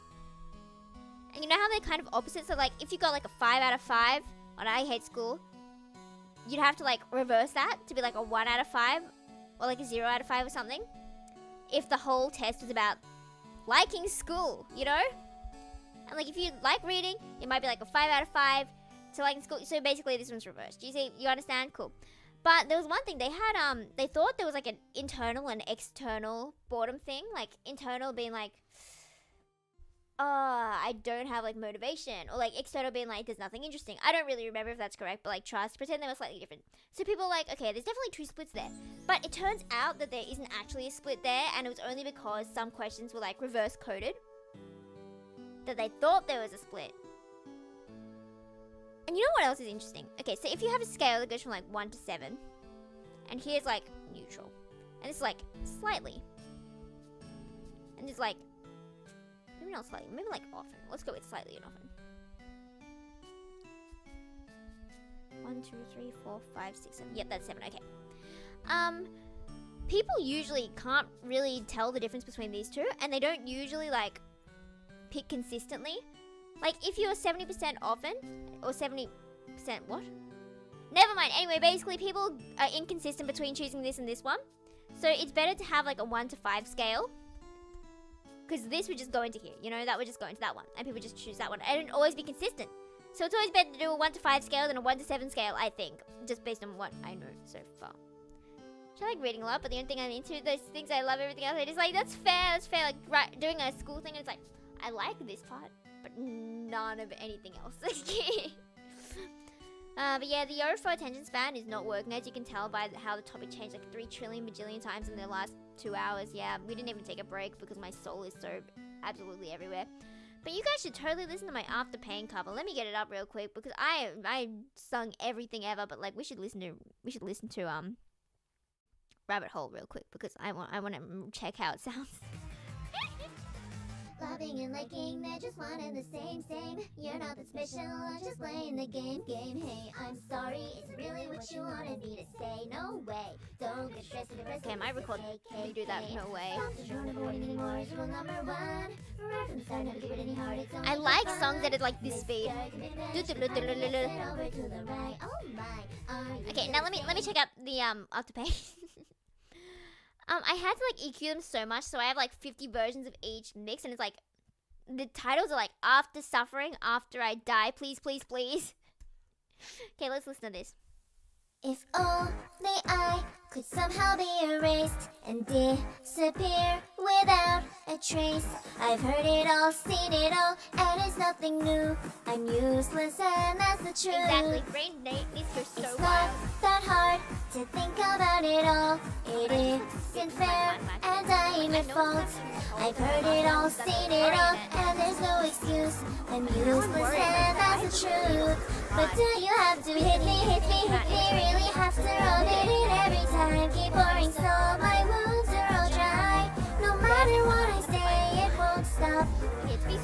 And you know how they're kind of opposite? So like, if you got like a 5 out of 5 on I hate school, you'd have to like reverse that to be like a 1 out of 5 or like a 0 out of 5 or something. If the whole test was about liking school, you know? And like if you like reading, it might be like a 5 out of 5 to liking school. So basically this one's reversed. Do you see? You understand? Cool. But there was one thing they had, they thought there was like an internal and external boredom thing. Like internal being like, I don't have like motivation, or like external being like, there's nothing interesting. I don't really remember if that's correct, but like trust, pretend they were slightly different. So people were like, okay, there's definitely 2 splits there. But it turns out that there isn't actually a split there, and it was only because some questions were like reverse coded that they thought there was a split. And you know what else is interesting? Okay, so if you have a scale that goes from like 1 to 7, and here's like neutral, and it's like slightly, and it's like, maybe not slightly, maybe like often. Let's go with slightly and often. 1, 2, 3, 4, 5, 6, 7. Yep, that's 7. Okay. People usually can't really tell the difference between these two, and they don't usually like pick consistently. Like if you're 70% often or 70% what? Never mind. Anyway, basically people are inconsistent between choosing this and this one. So it's better to have like a 1 to 5 scale. Because this would just go into here, you know, that would just go into that one. And people just choose that one. And it'd always be consistent. So it's always better to do a 1 to 5 scale than a 1 to 7 scale, I think. Just based on what I know so far. I like reading a lot, but the only thing I'm into, those things I love, everything else, I just like, that's fair. Like, doing a school thing, it's like, I like this part, but none of anything else. But yeah, the Euro for attention span is not working, as you can tell by how the topic changed like 3 trillion bajillion times in the last 2 hours. Yeah, we didn't even take a break because my soul is so absolutely everywhere. But you guys should totally listen to my After Pain cover. Let me get it up real quick because I sung everything ever, but like we should listen to Rabbit Hole real quick because I want to check how it sounds. Loving and liking, they're just one and the same. You're not that special, just playing the game. Hey, I'm sorry, is it really what you wanted me to say? No way, don't get stressed and depressed. Okay, my record me do that. No way. I like songs that are like this speed. Okay, now let me check out the After Pain. I had to like EQ them so much, so I have like 50 versions of each mix, and it's like, the titles are like, After Suffering, After I Die, Please, Please, Please. Okay, let's listen to this. If only I could somehow be erased and disappear without a trace. I've heard it all, seen it all, and it's nothing new. I'm useless and that's the truth. Exactly, brain needs to go so It's wild. not that hard to think about it all. It isn't fair and I'm at fault. I've heard it all, seen it all, and there's no excuse. I'm useless and that's the truth. But do you have to hit me, really have to rub it in every time? Keep pouring so my wounds are all dry. No matter what I say, it won't stop.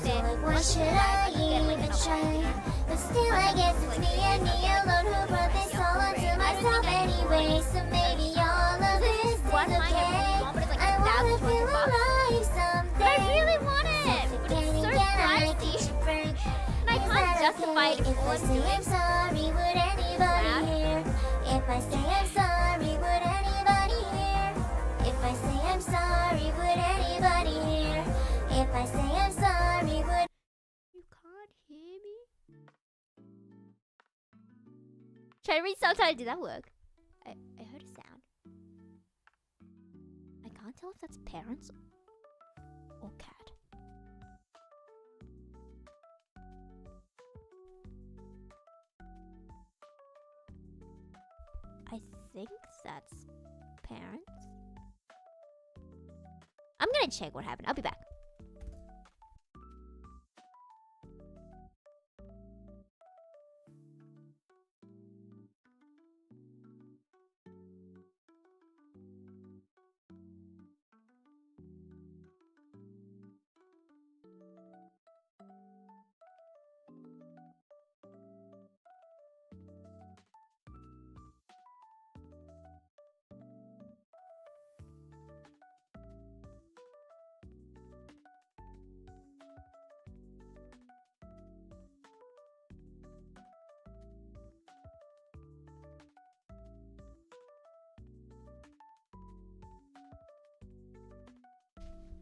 So like, why should I even try? But still I guess it's me and me alone who brought this all onto myself anyway. So maybe all of this is okay. I wanna feel alive someday. I really want it, but it's so pricey. And I can't justify it if I say I'm sorry, would anybody hear? If I say I'm sorry, would anybody hear? If I say I'm sorry, would anybody hear? If I say I'm sorry, would... You can't hear me? Try to read subtitles. Did that work? I heard a sound. I can't tell if that's parents or cat. I think that's parents. I'm gonna check what happened. I'll be back.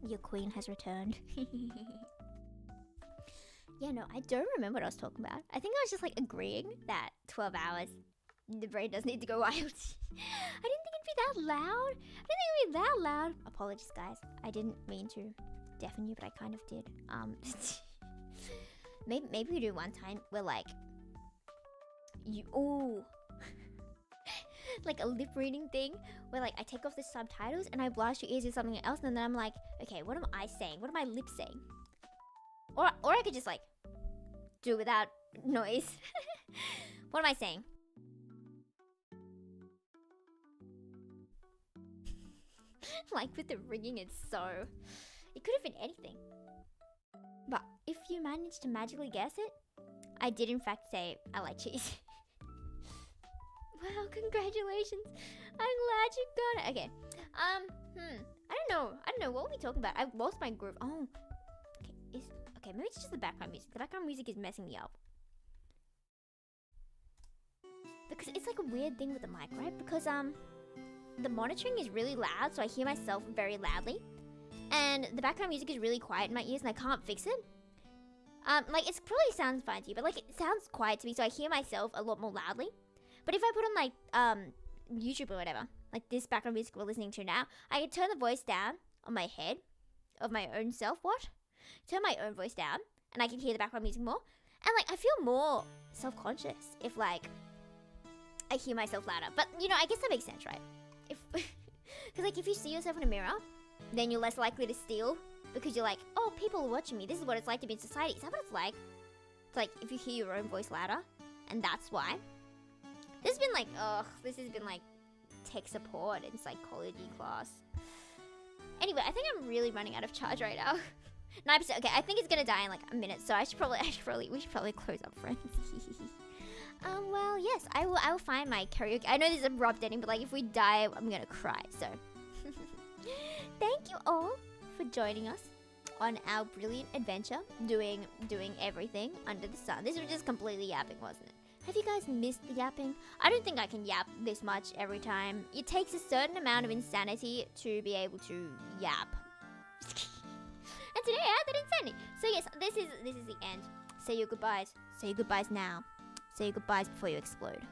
Your queen has returned. Yeah, no, I don't remember what I was talking about. I think I was just like agreeing that 12 hours, the brain does need to go wild. I didn't think it'd be that loud. I didn't think it'd be that loud. Apologies, guys. I didn't mean to deafen you, but I kind of did. Maybe we do one time where like like a lip reading thing where like I take off the subtitles and I blast your ears with something else, and then I'm like, okay, what am I saying? What am I lip saying? Or I could just like do it without noise. What am I saying? Like with the ringing, it's so... It could have been anything. But if you managed to magically guess it, I did in fact say I like cheese. Wow, congratulations. I'm glad you got it. Okay. I don't know. What were we talking about? I lost my groove. Oh. Okay, maybe it's just the background music. The background music is messing me up. Because it's like a weird thing with the mic, right? Because the monitoring is really loud, so I hear myself very loudly. And the background music is really quiet in my ears and I can't fix it. Like it probably sounds fine to you, but like it sounds quiet to me, so I hear myself a lot more loudly. But if I put on like YouTube or whatever, like this background music we're listening to now, I can turn the voice down on my head of my own self. Turn my own voice down and I can hear the background music more. And like I feel more self-conscious if like I hear myself louder. But you know, I guess that makes sense, right? If because like if you see yourself in a mirror, then you're less likely to steal because you're like, oh, people are watching me. This is what it's like to be in society. Is that what it's like? It's like if you hear your own voice louder, and that's why. This has been like tech support in psychology class. Anyway, I think I'm really running out of charge right now. 9%. Okay, I think it's gonna die in like a minute, so we should probably close up, friends. Well, yes, I will find my karaoke. I know this is abrupt ending, but like if we die, I'm gonna cry. So, thank you all for joining us on our brilliant adventure, doing everything under the sun. This was just completely yapping, wasn't it? Have you guys missed the yapping? I don't think I can yap this much every time. It takes a certain amount of insanity to be able to yap. And today I had that insanity. So yes, this is the end. Say your goodbyes. Say your goodbyes now. Say your goodbyes before you explode.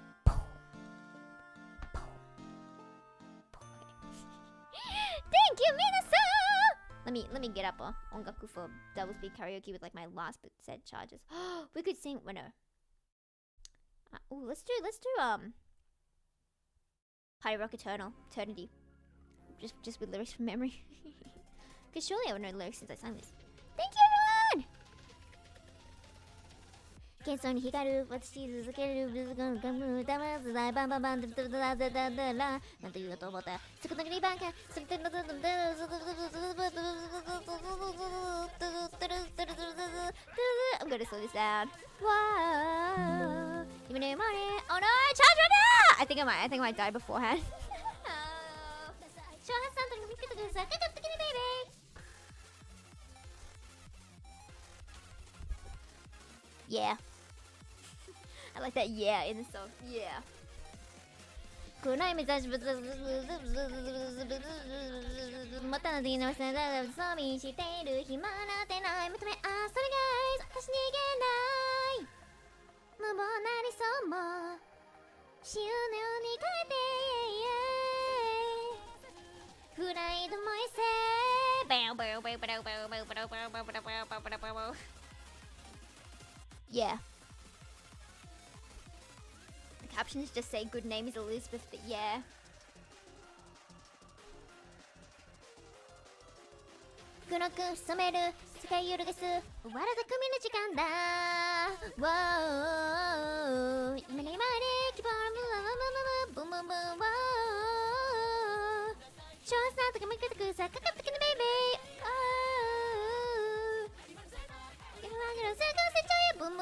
Let me get up a ongaku for double speed karaoke with like my last set charges. We could sing. Well, no. Ooh, let's do Party Rock Eternity. Just with lyrics from memory. Because surely I would know the lyrics since I sang this. Thank you, everyone! 幻想に光る私続けるぶずがむだまずないバンバンバンダダダダダダラなんて言うと思ったそこだけにバンカそれでのだだだ I'm gonna slow this down. Wow. Give me money. Oh no, I charged right now! I think I might die beforehand. Yeah. I like that yeah in the song. Yeah. 暗い目指しぶつまたの時のせいだ装備している暇なんてない求めそれが私逃げない無謀な理想も死ぬように変えてフライドもいせ Yeah. The captions just say good name is Elizabeth, but yeah. Wow. Boom